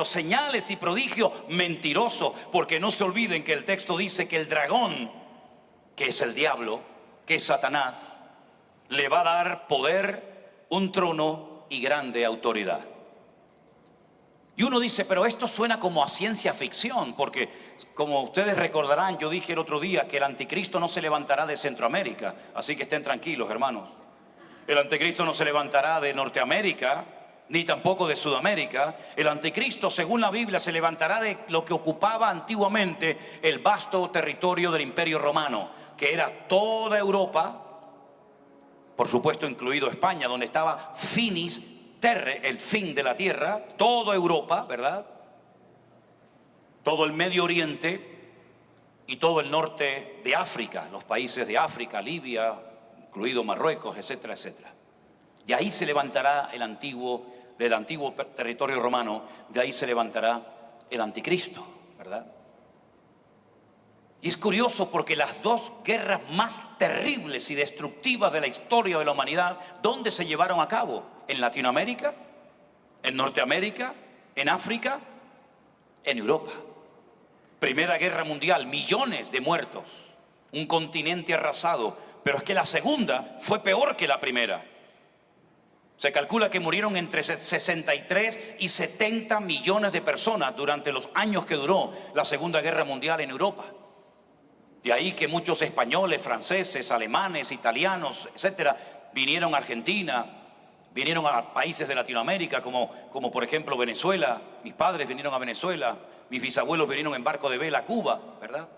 A: señales y prodigios. Mentiroso, porque no se olviden que el texto dice que el dragón, que es el diablo, que es Satanás, le va a dar poder, un trono y grande autoridad. Y uno dice, pero esto suena como a ciencia ficción, porque como ustedes recordarán, yo dije el otro día que el anticristo no se levantará de Centroamérica, así que estén tranquilos, hermanos. El anticristo no se levantará de Norteamérica, ni tampoco de Sudamérica. El anticristo, según la Biblia, se levantará de lo que ocupaba antiguamente el vasto territorio del Imperio Romano, que era toda Europa, por supuesto incluido España, donde estaba Finis Terre, el fin de la tierra, toda Europa, ¿verdad? Todo el Medio Oriente y todo el norte de África, los países de África, Libia, incluido Marruecos, etcétera, etcétera. De ahí se levantará del antiguo territorio romano, de ahí se levantará el anticristo, ¿verdad? Y es curioso porque las 2 guerras más terribles y destructivas de la historia de la humanidad, ¿dónde se llevaron a cabo? En Latinoamérica, en Norteamérica, en África, en Europa. Primera Guerra Mundial, millones de muertos, un continente arrasado, pero es que la segunda fue peor que la primera. Se calcula que murieron entre 63 y 70 millones de personas durante los años que duró la Segunda Guerra Mundial en Europa. De ahí que muchos españoles, franceses, alemanes, italianos, etcétera, vinieron a Argentina, vinieron a países de Latinoamérica, como por ejemplo Venezuela. Mis padres vinieron a Venezuela, mis bisabuelos vinieron en barco de vela a Cuba, ¿verdad?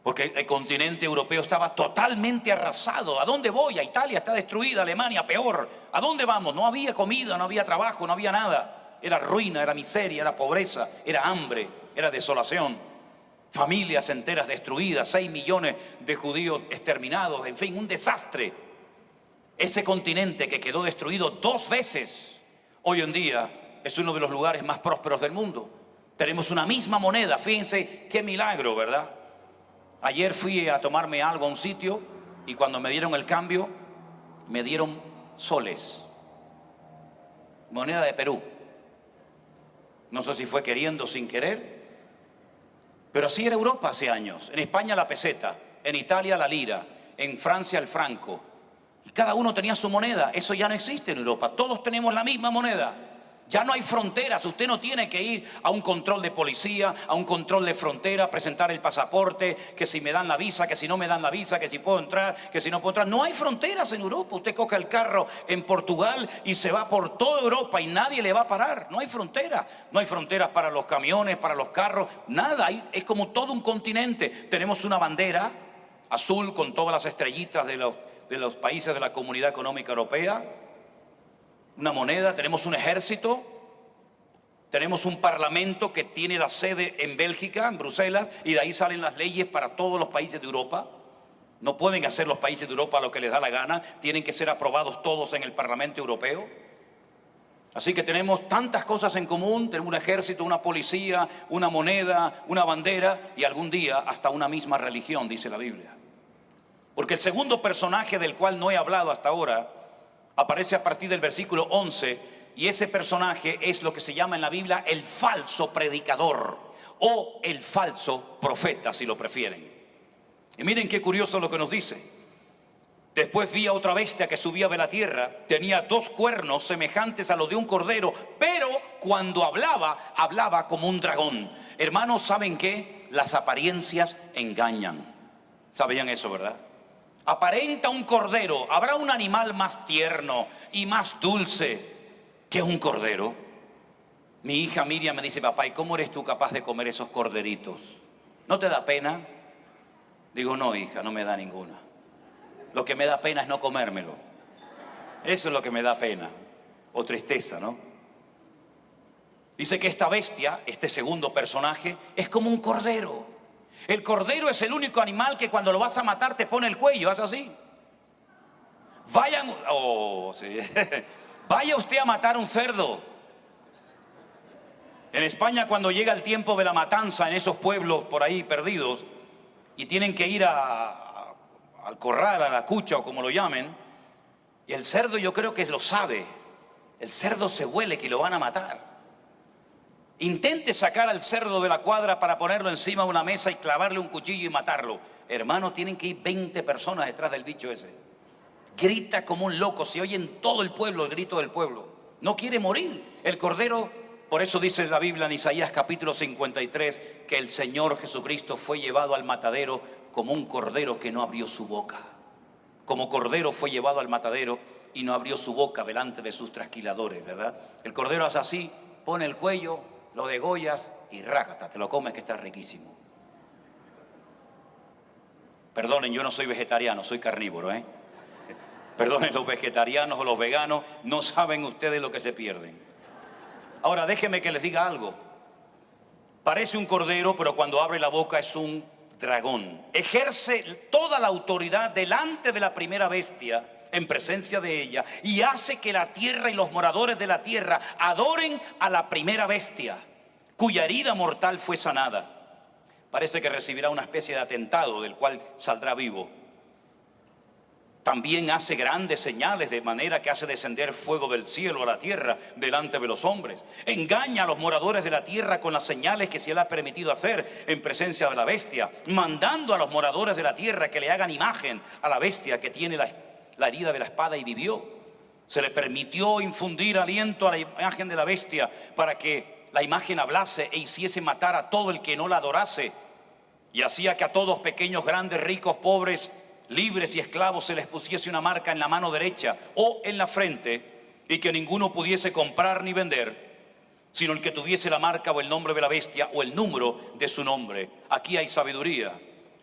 A: Porque el continente europeo estaba totalmente arrasado. ¿A dónde voy? A Italia está destruida, Alemania peor. ¿A dónde vamos? No había comida, no había trabajo, no había nada. Era ruina, era miseria, era pobreza, era hambre, era desolación. Familias enteras destruidas, 6 millones de judíos exterminados, en fin, un desastre. Ese continente que quedó destruido 2 veces, hoy en día es uno de los lugares más prósperos del mundo. Tenemos una misma moneda, fíjense qué milagro, ¿verdad? Ayer fui a tomarme algo a un sitio y cuando me dieron el cambio, me dieron soles, moneda de Perú. No sé si fue queriendo o sin querer, pero así era Europa hace años. En España la peseta, en Italia la lira, en Francia el franco. Y cada uno tenía su moneda. Eso ya no existe en Europa. Todos tenemos la misma moneda. Ya no hay fronteras. Usted no tiene que ir a un control de policía, a un control de frontera, presentar el pasaporte, que si me dan la visa, que si no me dan la visa, que si puedo entrar, que si no puedo entrar. No hay fronteras en Europa. Usted coge el carro en Portugal y se va por toda Europa y nadie le va a parar. No hay fronteras. No hay fronteras para los camiones, para los carros, nada. Es como todo un continente. Tenemos una bandera azul con todas las estrellitas de los países de la Comunidad Económica Europea. Una moneda, tenemos un ejército, tenemos un parlamento que tiene la sede en Bélgica, en Bruselas, y de ahí salen las leyes para todos los países de Europa. No pueden hacer los países de Europa lo que les da la gana, tienen que ser aprobados todos en el Parlamento Europeo. Así que tenemos tantas cosas en común, tenemos un ejército, una policía, una moneda, una bandera y algún día hasta una misma religión, dice la Biblia. Porque el segundo personaje del cual no he hablado hasta ahora aparece a partir del versículo 11 y ese personaje es lo que se llama en la Biblia el falso predicador o el falso profeta, si lo prefieren. Y miren qué curioso lo que nos dice. Después vi a otra bestia que subía de la tierra, tenía 2 cuernos semejantes a los de un cordero, pero cuando hablaba, hablaba como un dragón. Hermanos, ¿saben qué? Las apariencias engañan. ¿Sabían eso, verdad? Aparenta un cordero. ¿Habrá un animal más tierno y más dulce que un cordero? Mi hija Miriam me dice: papá, ¿y cómo eres tú capaz de comer esos corderitos? ¿No te da pena? Digo: no, hija, no me da ninguna. Lo que me da pena es no comérmelo. Eso es lo que me da pena o tristeza, ¿no? Dice que esta bestia, este segundo personaje, es como un cordero. El cordero es el único animal que cuando lo vas a matar te pone el cuello, haz así. Sí. Vaya usted a matar un cerdo. En España, cuando llega el tiempo de la matanza en esos pueblos por ahí perdidos y tienen que ir al corral, a la cucha o como lo llamen, y el cerdo, yo creo que lo sabe, el cerdo se huele que lo van a matar. Intente sacar al cerdo de la cuadra para ponerlo encima de una mesa y clavarle un cuchillo y matarlo. Hermano, tienen que ir 20 personas detrás del bicho ese. Grita como un loco, se oye en todo el pueblo el grito del pueblo. No quiere morir. El cordero, por eso dice la Biblia en Isaías capítulo 53, que el Señor Jesucristo fue llevado al matadero como un cordero que no abrió su boca. Como cordero fue llevado al matadero y no abrió su boca delante de sus trasquiladores, ¿verdad? El cordero hace así, pone el cuello, lo degollas y rácata, te lo comes, que está riquísimo. Perdonen, yo no soy vegetariano, soy carnívoro, ¿eh? Perdonen, los vegetarianos o los veganos, no saben ustedes lo que se pierden. Ahora, déjenme que les diga algo. Parece un cordero, pero cuando abre la boca es un dragón. Ejerce toda la autoridad delante de la primera bestia, en presencia de ella, y hace que la tierra y los moradores de la tierra adoren a la primera bestia, cuya herida mortal fue sanada. Parece que recibirá una especie de atentado del cual saldrá vivo. También hace grandes señales, de manera que hace descender fuego del cielo a la tierra delante de los hombres. Engaña a los moradores de la tierra con las señales que se le ha permitido hacer en presencia de la bestia, mandando a los moradores de la tierra que le hagan imagen a la bestia que tiene la herida de la espada y vivió. Se le permitió infundir aliento a la imagen de la bestia para que la imagen hablase e hiciese matar a todo el que no la adorase, y hacía que a todos, pequeños, grandes, ricos, pobres, libres y esclavos, se les pusiese una marca en la mano derecha o en la frente, y que ninguno pudiese comprar ni vender, sino el que tuviese la marca o el nombre de la bestia o el número de su nombre. Aquí hay sabiduría.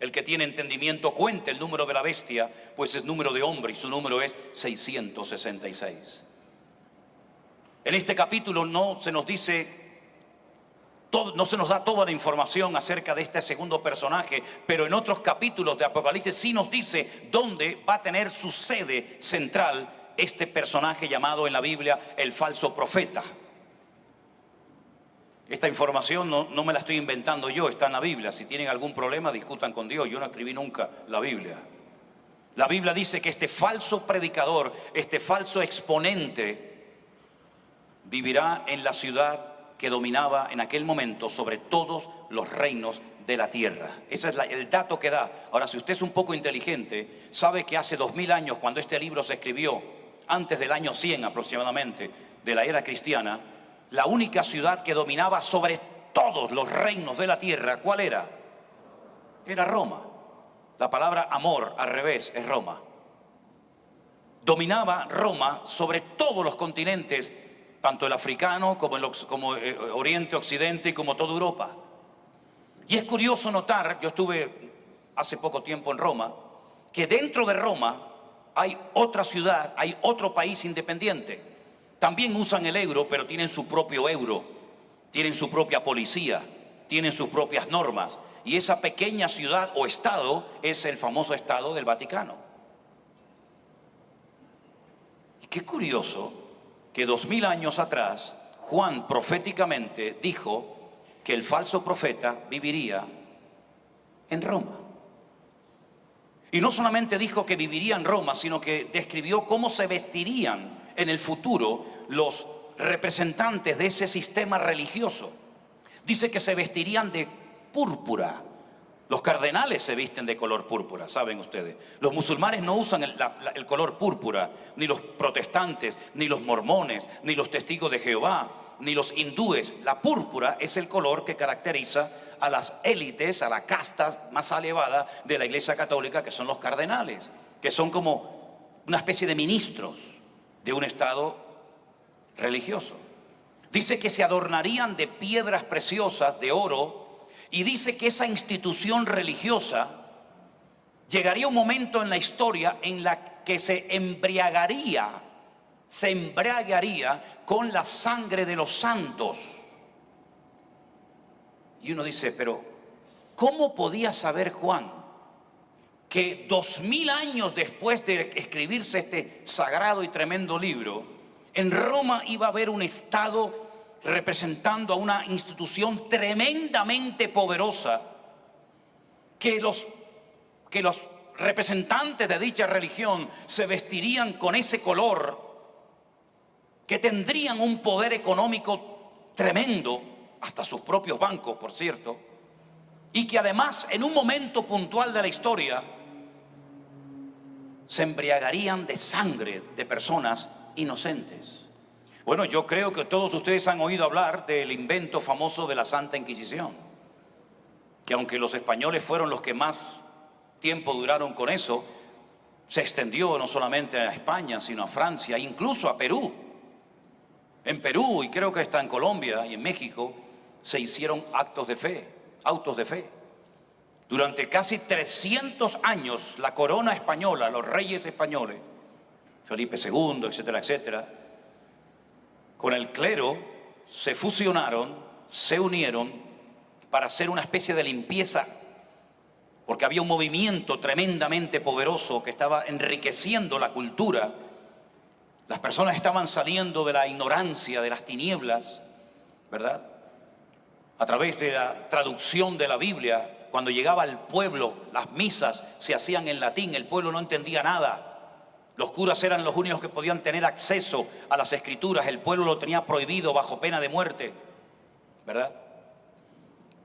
A: El que tiene entendimiento cuente el número de la bestia, pues es número de hombre y su número es 666. En este capítulo no se nos da toda la información acerca de este segundo personaje, pero en otros capítulos de Apocalipsis sí nos dice dónde va a tener su sede central este personaje llamado en la Biblia el falso profeta. Esta información no me la estoy inventando yo, está en la Biblia. Si tienen algún problema, discutan con Dios. Yo no escribí nunca la Biblia. La Biblia dice que este falso predicador, este falso exponente, vivirá en la ciudad que dominaba en aquel momento sobre todos los reinos de la tierra. Ese es el dato que da. Ahora, si usted es un poco inteligente, sabe que hace 2000 años, cuando este libro se escribió, antes del año 100 aproximadamente de la era cristiana, la única ciudad que dominaba sobre todos los reinos de la tierra, ¿cuál era? Era Roma. La palabra amor al revés es Roma. Dominaba Roma sobre todos los continentes, tanto el africano como Oriente, Occidente y como toda Europa. Y es curioso notar, yo estuve hace poco tiempo en Roma, que dentro de Roma hay otra ciudad, hay otro país independiente. También usan el euro, pero tienen su propio euro, tienen su propia policía, tienen sus propias normas. Y esa pequeña ciudad o estado es el famoso Estado del Vaticano. Y qué curioso que 2000 años atrás Juan proféticamente dijo que el falso profeta viviría en Roma. Y no solamente dijo que viviría en Roma, sino que describió cómo se vestirían en el futuro los representantes de ese sistema religioso. Dice que se vestirían de púrpura. Los cardenales se visten de color púrpura, saben ustedes. Los musulmanes no usan el color púrpura, ni los protestantes, ni los mormones, ni los testigos de Jehová, ni los hindúes. La púrpura es el color que caracteriza a las élites, a la casta más elevada de la Iglesia Católica, que son los cardenales, que son como una especie de ministros de un estado religioso. Dice que se adornarían de piedras preciosas, de oro, y dice que esa institución religiosa llegaría un momento en la historia en la que se embriagaría con la sangre de los santos. Y uno dice, pero ¿cómo podía saber Juan que 2000 años después de escribirse este sagrado y tremendo libro, en Roma iba a haber un estado representando a una institución tremendamente poderosa, que los representantes de dicha religión se vestirían con ese color, que tendrían un poder económico tremendo, hasta sus propios bancos, por cierto, y que además en un momento puntual de la historia se embriagarían de sangre de personas inocentes? Bueno, yo creo que todos ustedes han oído hablar del invento famoso de la Santa Inquisición, que aunque los españoles fueron los que más tiempo duraron con eso, se extendió no solamente a España, sino a Francia, incluso a Perú. En Perú, y creo que está en Colombia y en México, se hicieron autos de fe. Durante casi 300 años, la corona española, los reyes españoles, Felipe II, etcétera, etcétera, con el clero se fusionaron, se unieron para hacer una especie de limpieza, porque había un movimiento tremendamente poderoso que estaba enriqueciendo la cultura. Las personas estaban saliendo de la ignorancia, de las tinieblas, ¿verdad? A través de la traducción de la Biblia, cuando llegaba al pueblo, las misas se hacían en latín, el pueblo no entendía nada. Los curas eran los únicos que podían tener acceso a las escrituras. El pueblo lo tenía prohibido bajo pena de muerte, ¿verdad?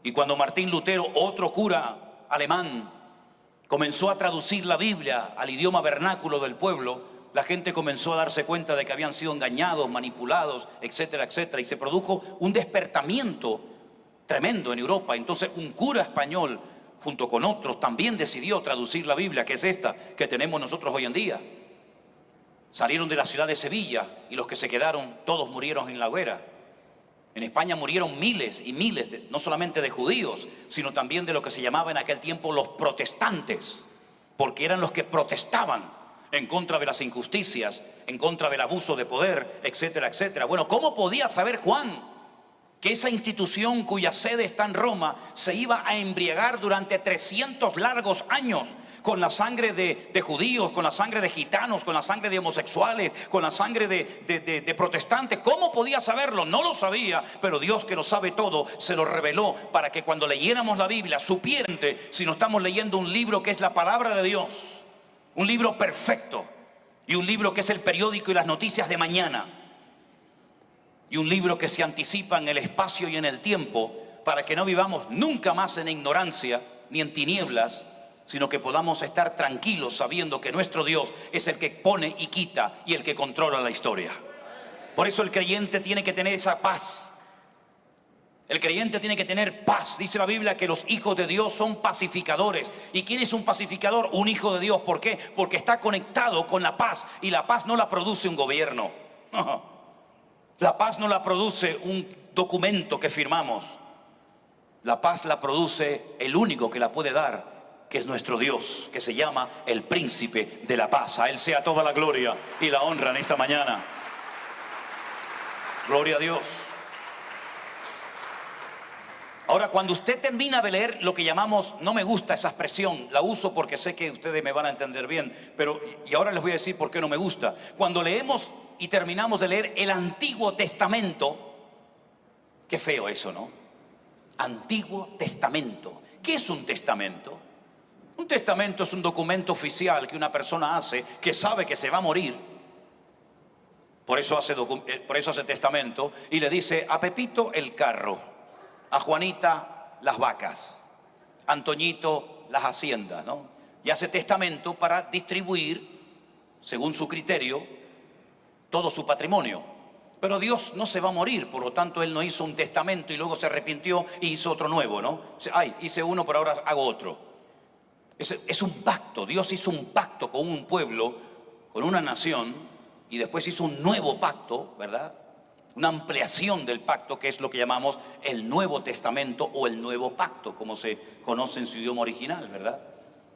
A: Y cuando Martín Lutero, otro cura alemán, comenzó a traducir la Biblia al idioma vernáculo del pueblo, la gente comenzó a darse cuenta de que habían sido engañados, manipulados, etcétera, etcétera. Y se produjo un despertamiento tremendo en Europa. Entonces un cura español, junto con otros, también decidió traducir la Biblia, que es esta que tenemos nosotros hoy en día. Salieron de la ciudad de Sevilla y los que se quedaron, todos murieron en la hoguera. En España murieron miles y miles, no solamente de judíos, sino también de lo que se llamaba en aquel tiempo los protestantes, porque eran los que protestaban en contra de las injusticias, en contra del abuso de poder, etcétera, etcétera. Bueno, ¿cómo podía saber Juan que esa institución cuya sede está en Roma se iba a embriagar durante 300 largos años con la sangre de judíos, con la sangre de gitanos, con la sangre de homosexuales, con la sangre de protestantes? ¿Cómo podía saberlo? No lo sabía, pero Dios, que lo sabe todo, se lo reveló para que cuando leyéramos la Biblia supieran si no estamos leyendo un libro que es la palabra de Dios, un libro perfecto, y un libro que es el periódico y las noticias de mañana, y un libro que se anticipa en el espacio y en el tiempo, para que no vivamos nunca más en ignorancia ni en tinieblas, sino que podamos estar tranquilos sabiendo que nuestro Dios es el que pone y quita y el que controla la historia. Por eso el creyente tiene que tener esa paz. El creyente tiene que tener paz. Dice la Biblia que los hijos de Dios son pacificadores. ¿Y quién es un pacificador? Un hijo de Dios. ¿Por qué? Porque está conectado con la paz, y la paz no la produce un gobierno. La paz no la produce un documento que firmamos. La paz la produce el único que la puede dar, que es nuestro Dios, que se llama el príncipe de la paz. A Él sea toda la gloria y la honra en esta mañana. Gloria a Dios. Ahora, cuando usted termina de leer lo que llamamos, no me gusta esa expresión, la uso porque sé que ustedes me van a entender bien, pero y ahora les voy a decir por qué no me gusta. Cuando leemos y terminamos de leer el Antiguo Testamento, qué feo eso, ¿no? Antiguo Testamento. ¿Qué es un testamento? Un testamento es un documento oficial que una persona hace, que sabe que se va a morir. Por eso hace testamento y le dice: a Pepito el carro, a Juanita las vacas, a Antoñito las haciendas, ¿no? Y hace testamento para distribuir, según su criterio, todo su patrimonio. Pero Dios no se va a morir, por lo tanto Él no hizo un testamento y luego se arrepintió y hizo otro nuevo, ¿no? Ay, hice uno, pero ahora hago otro. Es un pacto. Dios hizo un pacto con un pueblo, con una nación, y después hizo un nuevo pacto, ¿verdad? Una ampliación del pacto, que es lo que llamamos el Nuevo Testamento o el Nuevo Pacto, como se conoce en su idioma original, ¿verdad?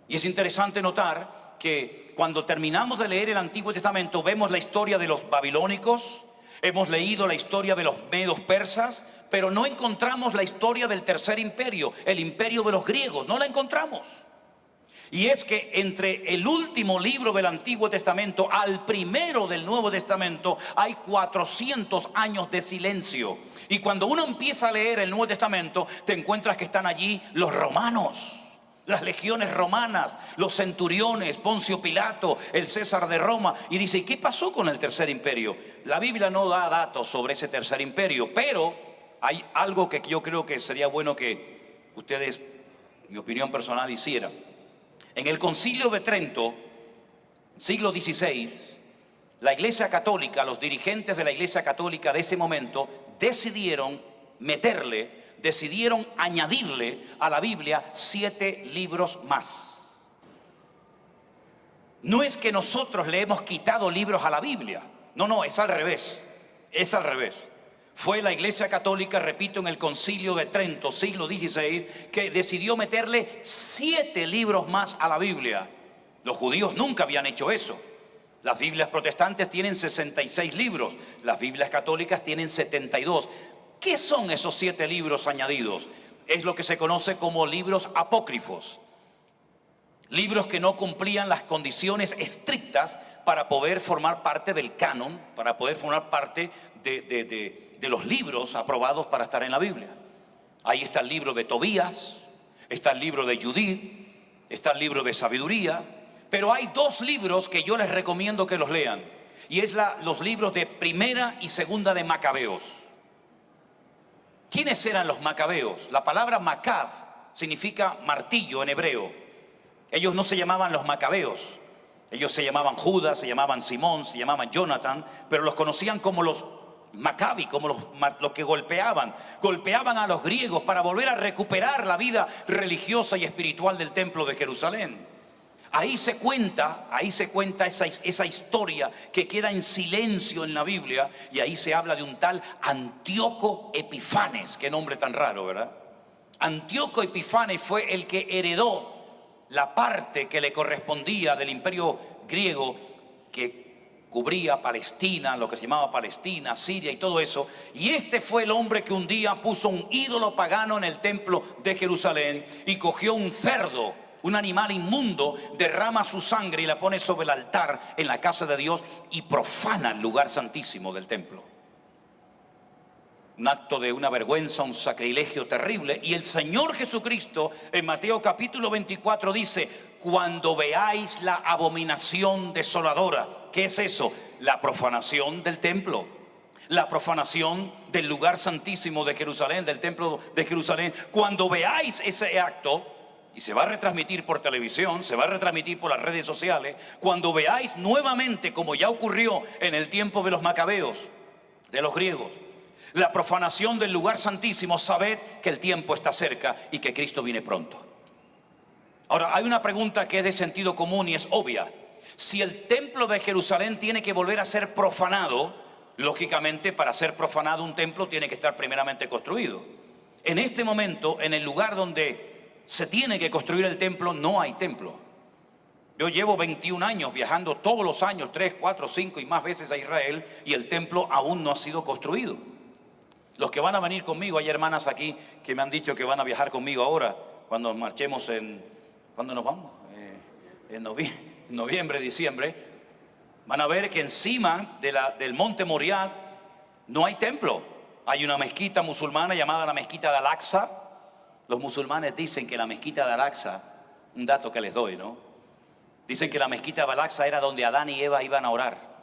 A: Y es interesante notar que cuando terminamos de leer el Antiguo Testamento vemos la historia de los babilónicos, hemos leído la historia de los medos persas, pero no encontramos la historia del tercer imperio, el imperio de los griegos, no la encontramos. Y es que entre el último libro del Antiguo Testamento al primero del Nuevo Testamento hay 400 años de silencio. Y cuando uno empieza a leer el Nuevo Testamento, te encuentras que están allí los romanos, las legiones romanas, los centuriones, Poncio Pilato, el César de Roma. Y dice, ¿y qué pasó con el tercer imperio? La Biblia no da datos sobre ese tercer imperio, pero hay algo que yo creo que sería bueno que ustedes, mi opinión personal, hicieran. En el Concilio de Trento, siglo XVI, la Iglesia Católica, los dirigentes de la Iglesia Católica de ese momento decidieron añadirle a la Biblia 7 libros más. No es que nosotros le hemos quitado libros a la Biblia, no, es al revés, Fue la Iglesia Católica, repito, en el Concilio de Trento, siglo XVI, que decidió meterle 7 libros más a la Biblia. Los judíos nunca habían hecho eso. Las Biblias protestantes tienen 66 libros, las Biblias católicas tienen 72. ¿Qué son esos 7 libros añadidos? Es lo que se conoce como libros apócrifos. Libros que no cumplían las condiciones estrictas para poder formar parte del canon, para poder formar parte de los libros aprobados para estar en la Biblia. Ahí está el libro de Tobías, está el libro de Judith, está el libro de Sabiduría, pero hay 2 libros que yo les recomiendo que los lean, y es los libros de Primera y Segunda de Macabeos. ¿Quiénes eran los macabeos? La palabra macab significa martillo en hebreo. Ellos no se llamaban los macabeos, ellos se llamaban Judas, se llamaban Simón, se llamaban Jonathan, pero los conocían como los Maccabi, como los que golpeaban a los griegos para volver a recuperar la vida religiosa y espiritual del templo de Jerusalén. Ahí se cuenta esa historia que queda en silencio en la Biblia, y ahí se habla de un tal Antíoco Epifanes. Qué nombre tan raro, ¿verdad? Antíoco Epifanes fue el que heredó la parte que le correspondía del imperio griego, que cubría Palestina, lo que se llamaba Palestina, Siria y todo eso. Y este fue el hombre que un día puso un ídolo pagano en el templo de Jerusalén y cogió un cerdo, un animal inmundo, derrama su sangre y la pone sobre el altar en la casa de Dios y profana el lugar santísimo del templo. Un acto de una vergüenza, un sacrilegio terrible. Y el Señor Jesucristo en Mateo capítulo 24 dice: cuando veáis la abominación desoladora. ¿Qué es eso? La profanación del templo, la profanación del lugar santísimo de Jerusalén, del templo de Jerusalén. Cuando veáis ese acto, y se va a retransmitir por televisión, se va a retransmitir por las redes sociales, cuando veáis nuevamente, como ya ocurrió en el tiempo de los macabeos, de los griegos, la profanación del lugar santísimo, sabed que el tiempo está cerca y que Cristo viene pronto. Ahora, hay una pregunta que es de sentido común y es obvia. Si el templo de Jerusalén tiene que volver a ser profanado, lógicamente para ser profanado un templo tiene que estar primeramente construido. En este momento, en el lugar donde se tiene que construir el templo, no hay templo. Yo llevo 21 años viajando todos los años, 3, 4, 5 y más veces a Israel, y el templo aún no ha sido construido. Los que van a venir conmigo, hay hermanas aquí que me han dicho que van a viajar conmigo ahora, cuando marchemos ¿cuándo nos vamos? En noviembre, diciembre. Van a ver que encima del monte Moriah no hay templo. Hay una mezquita musulmana llamada la mezquita de Al-Aqsa. Los musulmanes dicen que la mezquita de Al-Aqsa, un dato que les doy, ¿no? Dicen que la mezquita de Al-Aqsa era donde Adán y Eva iban a orar.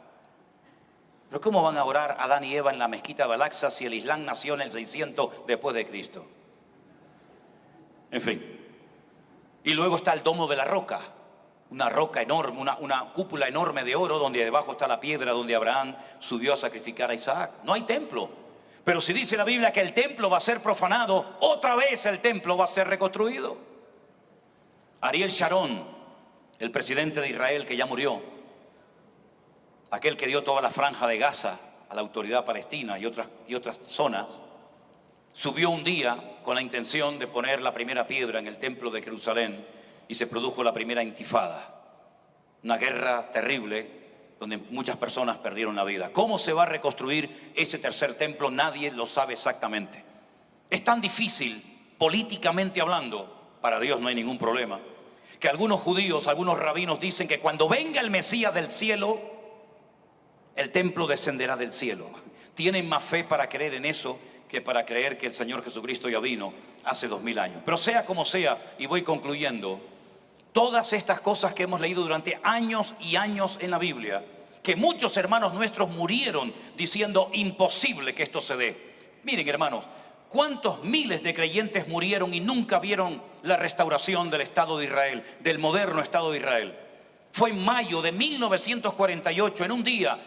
A: Pero ¿cómo van a orar Adán y Eva en la mezquita de Al-Aqsa si el Islam nació en el 600 después de Cristo? En fin. Y luego está el domo de la roca, una roca enorme, una cúpula enorme de oro donde debajo está la piedra donde Abraham subió a sacrificar a Isaac. No hay templo. Pero si dice la Biblia que el templo va a ser profanado, otra vez el templo va a ser reconstruido. Ariel Sharon, el presidente de Israel que ya murió, aquel que dio toda la franja de Gaza a la autoridad palestina y otras zonas, subió un día con la intención de poner la primera piedra en el templo de Jerusalén y se produjo la primera intifada, una guerra terrible donde muchas personas perdieron la vida. ¿Cómo se va a reconstruir ese tercer templo? Nadie lo sabe exactamente. Es tan difícil, políticamente hablando, para Dios no hay ningún problema, que algunos judíos, algunos rabinos dicen que cuando venga el Mesías del cielo, el templo descenderá del cielo. Tienen más fe para creer en eso que para creer que el Señor Jesucristo ya vino hace 2000 años. Pero sea como sea, y voy concluyendo, todas estas cosas que hemos leído durante años y años en la Biblia, que muchos hermanos nuestros murieron diciendo imposible que esto se dé. Miren, hermanos, ¿cuántos miles de creyentes murieron y nunca vieron la restauración del Estado de Israel, del moderno Estado de Israel? Fue en mayo de 1948, en un día,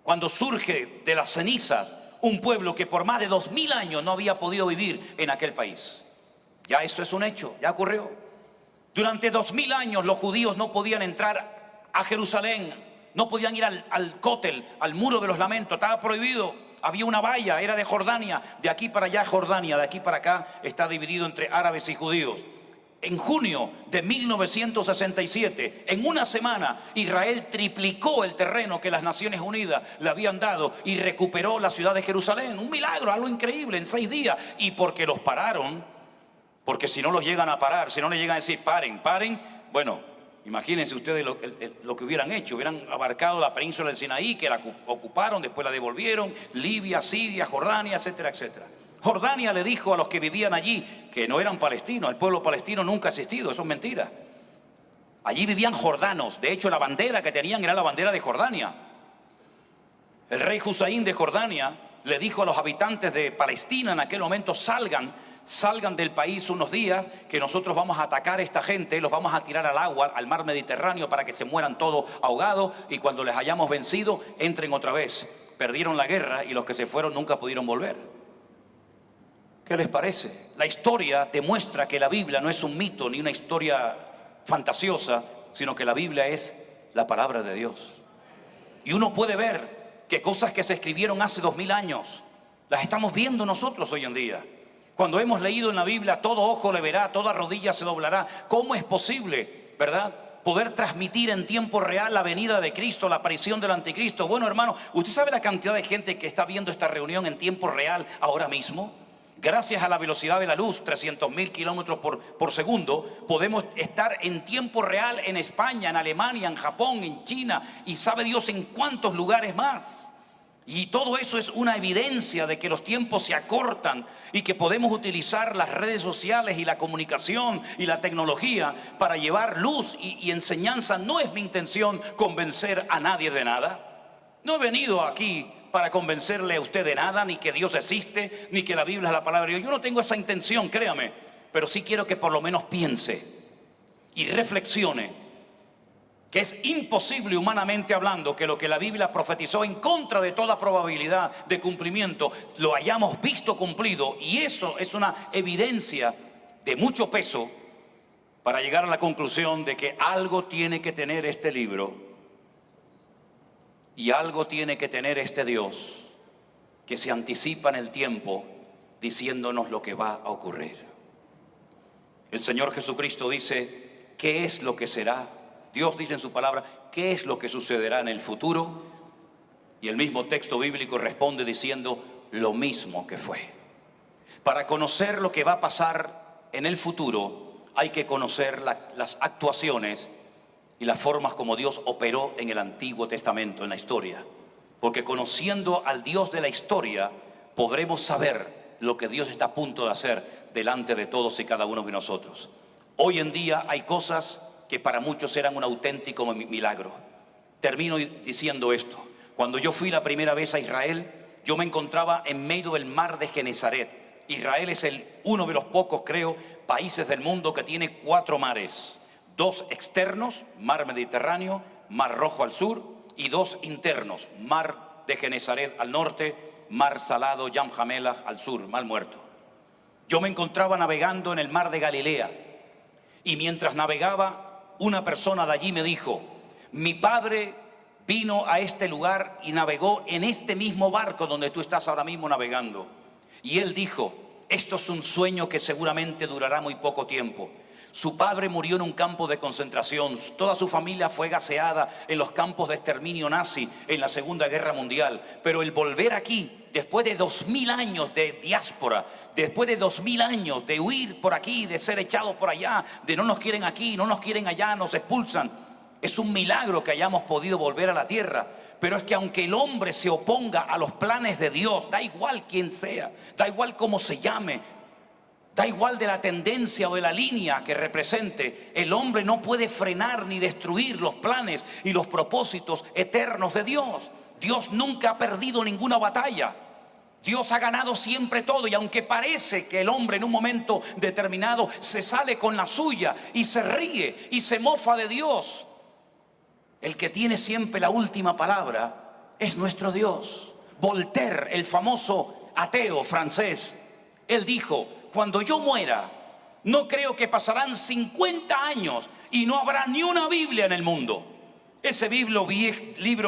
A: cuando surge de las cenizas un pueblo que por más de 2000 años no había podido vivir en aquel país. Ya eso es un hecho, ya ocurrió. Durante 2000 años los judíos no podían entrar a Jerusalén, no podían ir al Cótel, al muro de los lamentos, estaba prohibido. Había una valla, era de Jordania, de aquí para allá Jordania, de aquí para acá está dividido entre árabes y judíos. En junio de 1967, en una semana, Israel triplicó el terreno que las Naciones Unidas le habían dado y recuperó la ciudad de Jerusalén. Un milagro, algo increíble, en 6 días. Y porque los pararon, porque si no los llegan a parar, si no le llegan a decir paren, bueno, imagínense ustedes lo que hubieran hecho. Hubieran abarcado la península del Sinaí, que la ocuparon, después la devolvieron, Libia, Siria, Jordania, etcétera, etcétera. Jordania le dijo a los que vivían allí que no eran palestinos. El pueblo palestino nunca ha existido, eso es mentira. Allí vivían jordanos. De hecho, la bandera que tenían era la bandera de Jordania. El rey Hussein de Jordania le dijo a los habitantes de Palestina en aquel momento: salgan del país unos días, que nosotros vamos a atacar a esta gente, los vamos a tirar al agua, al mar Mediterráneo, para que se mueran todos ahogados, y cuando les hayamos vencido, entren otra vez. Perdieron la guerra y los que se fueron nunca pudieron volver. ¿Qué les parece? La historia demuestra que la Biblia no es un mito ni una historia fantasiosa, sino que la Biblia es la palabra de Dios. Y uno puede ver que cosas que se escribieron hace 2000 años, las estamos viendo nosotros hoy en día. Cuando hemos leído en la Biblia, todo ojo le verá, toda rodilla se doblará. ¿Cómo es posible, verdad, poder transmitir en tiempo real la venida de Cristo, la aparición del anticristo? Bueno, hermano, ¿usted sabe la cantidad de gente que está viendo esta reunión en tiempo real ahora mismo? Gracias a la velocidad de la luz, 300.000 kilómetros por segundo, podemos estar en tiempo real en España, en Alemania, en Japón, en China, y sabe Dios en cuántos lugares más. Y todo eso es una evidencia de que los tiempos se acortan y que podemos utilizar las redes sociales y la comunicación y la tecnología para llevar luz y enseñanza. No es mi intención convencer a nadie de nada. No he venido aquí para convencerle a usted de nada, ni que Dios existe, ni que la Biblia es la palabra de Dios. Yo no tengo esa intención, créame, pero sí quiero que por lo menos piense y reflexione que es imposible humanamente hablando que lo que la Biblia profetizó en contra de toda probabilidad de cumplimiento lo hayamos visto cumplido, y eso es una evidencia de mucho peso para llegar a la conclusión de que algo tiene que tener este libro. Y algo tiene que tener este Dios que se anticipa en el tiempo diciéndonos lo que va a ocurrir. El Señor Jesucristo dice, ¿qué es lo que será? Dios dice en su palabra, ¿qué es lo que sucederá en el futuro? Y el mismo texto bíblico responde diciendo, lo mismo que fue. Para conocer lo que va a pasar en el futuro, hay que conocer las actuaciones y las formas como Dios operó en el Antiguo Testamento, en la historia. Porque conociendo al Dios de la historia, podremos saber lo que Dios está a punto de hacer delante de todos y cada uno de nosotros. Hoy en día hay cosas que para muchos eran un auténtico milagro. Termino diciendo esto. Cuando yo fui la primera vez a Israel, yo me encontraba en medio del mar de Genesaret. Israel es uno de los pocos, creo, países del mundo que tiene 4 mares. 2 externos, mar Mediterráneo, mar Rojo al sur, y 2 internos, mar de Genesaret al norte, mar Salado, Yam Jamelach al sur, mar Muerto. Yo me encontraba navegando en el mar de Galilea, y mientras navegaba, una persona de allí me dijo: mi padre vino a este lugar y navegó en este mismo barco donde tú estás ahora mismo navegando. Y él dijo: esto es un sueño que seguramente durará muy poco tiempo. Su padre murió en un campo de concentración, toda su familia fue gaseada en los campos de exterminio nazi en la Segunda Guerra Mundial. Pero el volver aquí, después de 2000 años de diáspora, después de 2000 años de huir por aquí, de ser echados por allá, de no nos quieren aquí, no nos quieren allá, nos expulsan, es un milagro que hayamos podido volver a la tierra. Pero es que aunque el hombre se oponga a los planes de Dios, da igual quién sea, da igual cómo se llame, da igual de la tendencia o de la línea que represente, el hombre no puede frenar ni destruir los planes y los propósitos eternos de Dios. Dios nunca ha perdido ninguna batalla. Dios ha ganado siempre todo, y aunque parece que el hombre en un momento determinado se sale con la suya y se ríe y se mofa de Dios, el que tiene siempre la última palabra es nuestro Dios. Voltaire, el famoso ateo francés, él dijo: cuando yo muera, no creo que pasarán 50 años y no habrá ni una Biblia en el mundo. Ese libro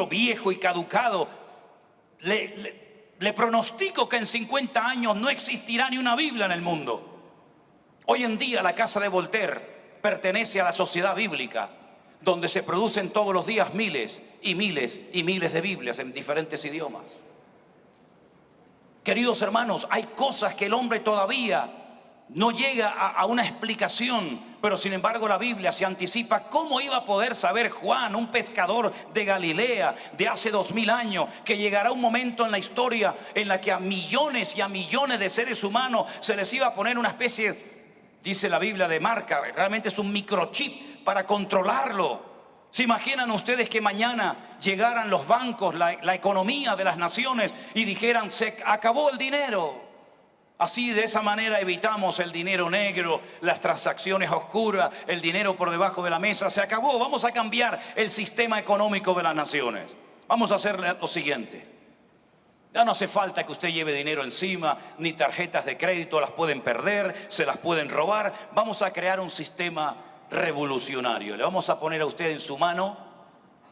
A: viejo y caducado, le pronostico que en 50 años no existirá ni una Biblia en el mundo. Hoy en día la casa de Voltaire pertenece a la Sociedad Bíblica, donde se producen todos los días miles y miles y miles de Biblias en diferentes idiomas. Queridos hermanos, hay cosas que el hombre todavía no llega a una explicación, pero sin embargo la Biblia se anticipa. ¿Cómo iba a poder saber Juan, un pescador de Galilea de hace 2000 años, que llegará un momento en la historia en la que a millones y a millones de seres humanos se les iba a poner una especie, dice la Biblia, de marca? Realmente es un microchip para controlarlo. ¿Se imaginan ustedes que mañana llegaran los bancos, la economía de las naciones, y dijeran: se acabó el dinero? Así, de esa manera evitamos el dinero negro, las transacciones oscuras, el dinero por debajo de la mesa. Se acabó, vamos a cambiar el sistema económico de las naciones. Vamos a hacer lo siguiente: ya no hace falta que usted lleve dinero encima, ni tarjetas de crédito, las pueden perder, se las pueden robar. Vamos a crear un sistema revolucionario. Le vamos a poner a usted en su mano,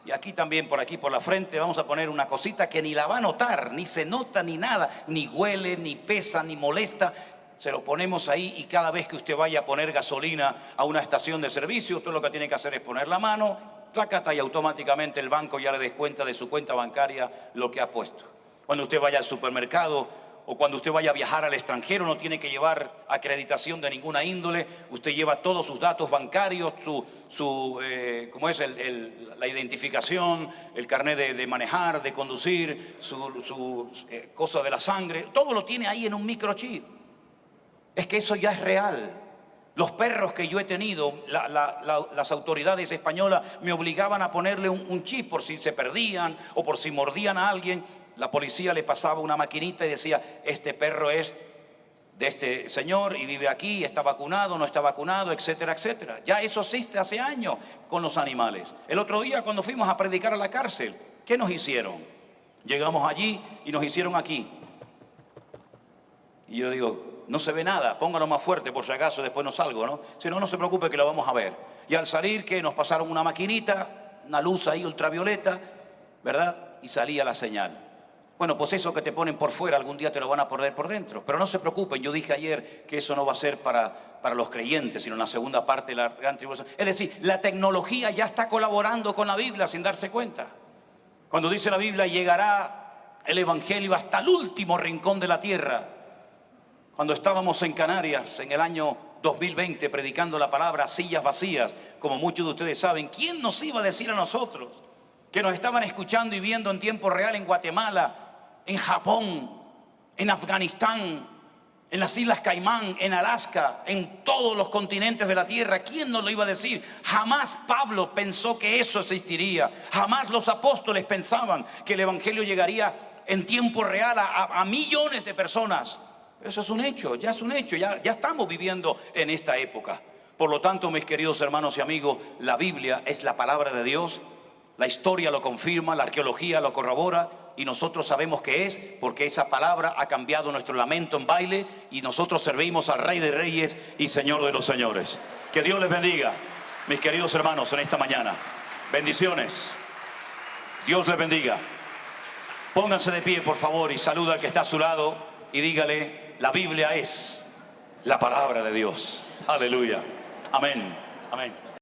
A: y aquí también, por aquí por la frente, vamos a poner una cosita que ni la va a notar, ni se nota ni nada, ni huele, ni pesa, ni molesta. Se lo ponemos ahí, y cada vez que usted vaya a poner gasolina a una estación de servicio, usted lo que tiene que hacer es poner la mano, clacata, y automáticamente el banco ya le descuenta de su cuenta bancaria lo que ha puesto. Cuando usted vaya al supermercado o cuando usted vaya a viajar al extranjero, no tiene que llevar acreditación de ninguna índole. Usted lleva todos sus datos bancarios, ¿cómo es? La identificación, el carnet de manejar, de conducir, su cosa de la sangre. Todo lo tiene ahí en un microchip. Es que eso ya es real. Los perros que yo he tenido, las autoridades españolas me obligaban a ponerle un chip por si se perdían o por si mordían a alguien. La policía le pasaba una maquinita y decía: este perro es de este señor y vive aquí, está vacunado, no está vacunado, etcétera, etcétera. Ya eso existe hace años con los animales. El otro día, cuando fuimos a predicar a la cárcel, ¿qué nos hicieron? Llegamos allí y nos hicieron aquí. Y yo digo: no se ve nada, póngalo más fuerte por si acaso después no salgo, ¿no? Si no, no se preocupe que lo vamos a ver. Y al salir, que nos pasaron una maquinita, una luz ahí ultravioleta, ¿verdad? Y salía la señal. Bueno, pues eso que te ponen por fuera, algún día te lo van a poner por dentro. Pero no se preocupen, yo dije ayer que eso no va a ser para los creyentes, sino en la segunda parte de la gran tribulación. Es decir, la tecnología ya está colaborando con la Biblia sin darse cuenta. Cuando dice la Biblia: llegará el Evangelio hasta el último rincón de la tierra. Cuando estábamos en Canarias en el año 2020 predicando la palabra, sillas vacías, como muchos de ustedes saben, ¿quién nos iba a decir a nosotros que nos estaban escuchando y viendo en tiempo real en Guatemala, en Japón, en Afganistán, en las Islas Caimán, en Alaska, en todos los continentes de la tierra? ¿Quién nos lo iba a decir? Jamás Pablo pensó que eso existiría. Jamás los apóstoles pensaban que el Evangelio llegaría en tiempo real a millones de personas. Eso es un hecho, ya es un hecho, ya estamos viviendo en esta época. Por lo tanto, mis queridos hermanos y amigos, la Biblia es la palabra de Dios. La historia lo confirma, la arqueología lo corrobora y nosotros sabemos que es porque esa palabra ha cambiado nuestro lamento en baile y nosotros servimos al Rey de Reyes y Señor de los Señores. Que Dios les bendiga, mis queridos hermanos, en esta mañana. Bendiciones. Dios les bendiga. Pónganse de pie, por favor, y saluda al que está a su lado y dígale: la Biblia es la palabra de Dios. Aleluya. Amén. Amén.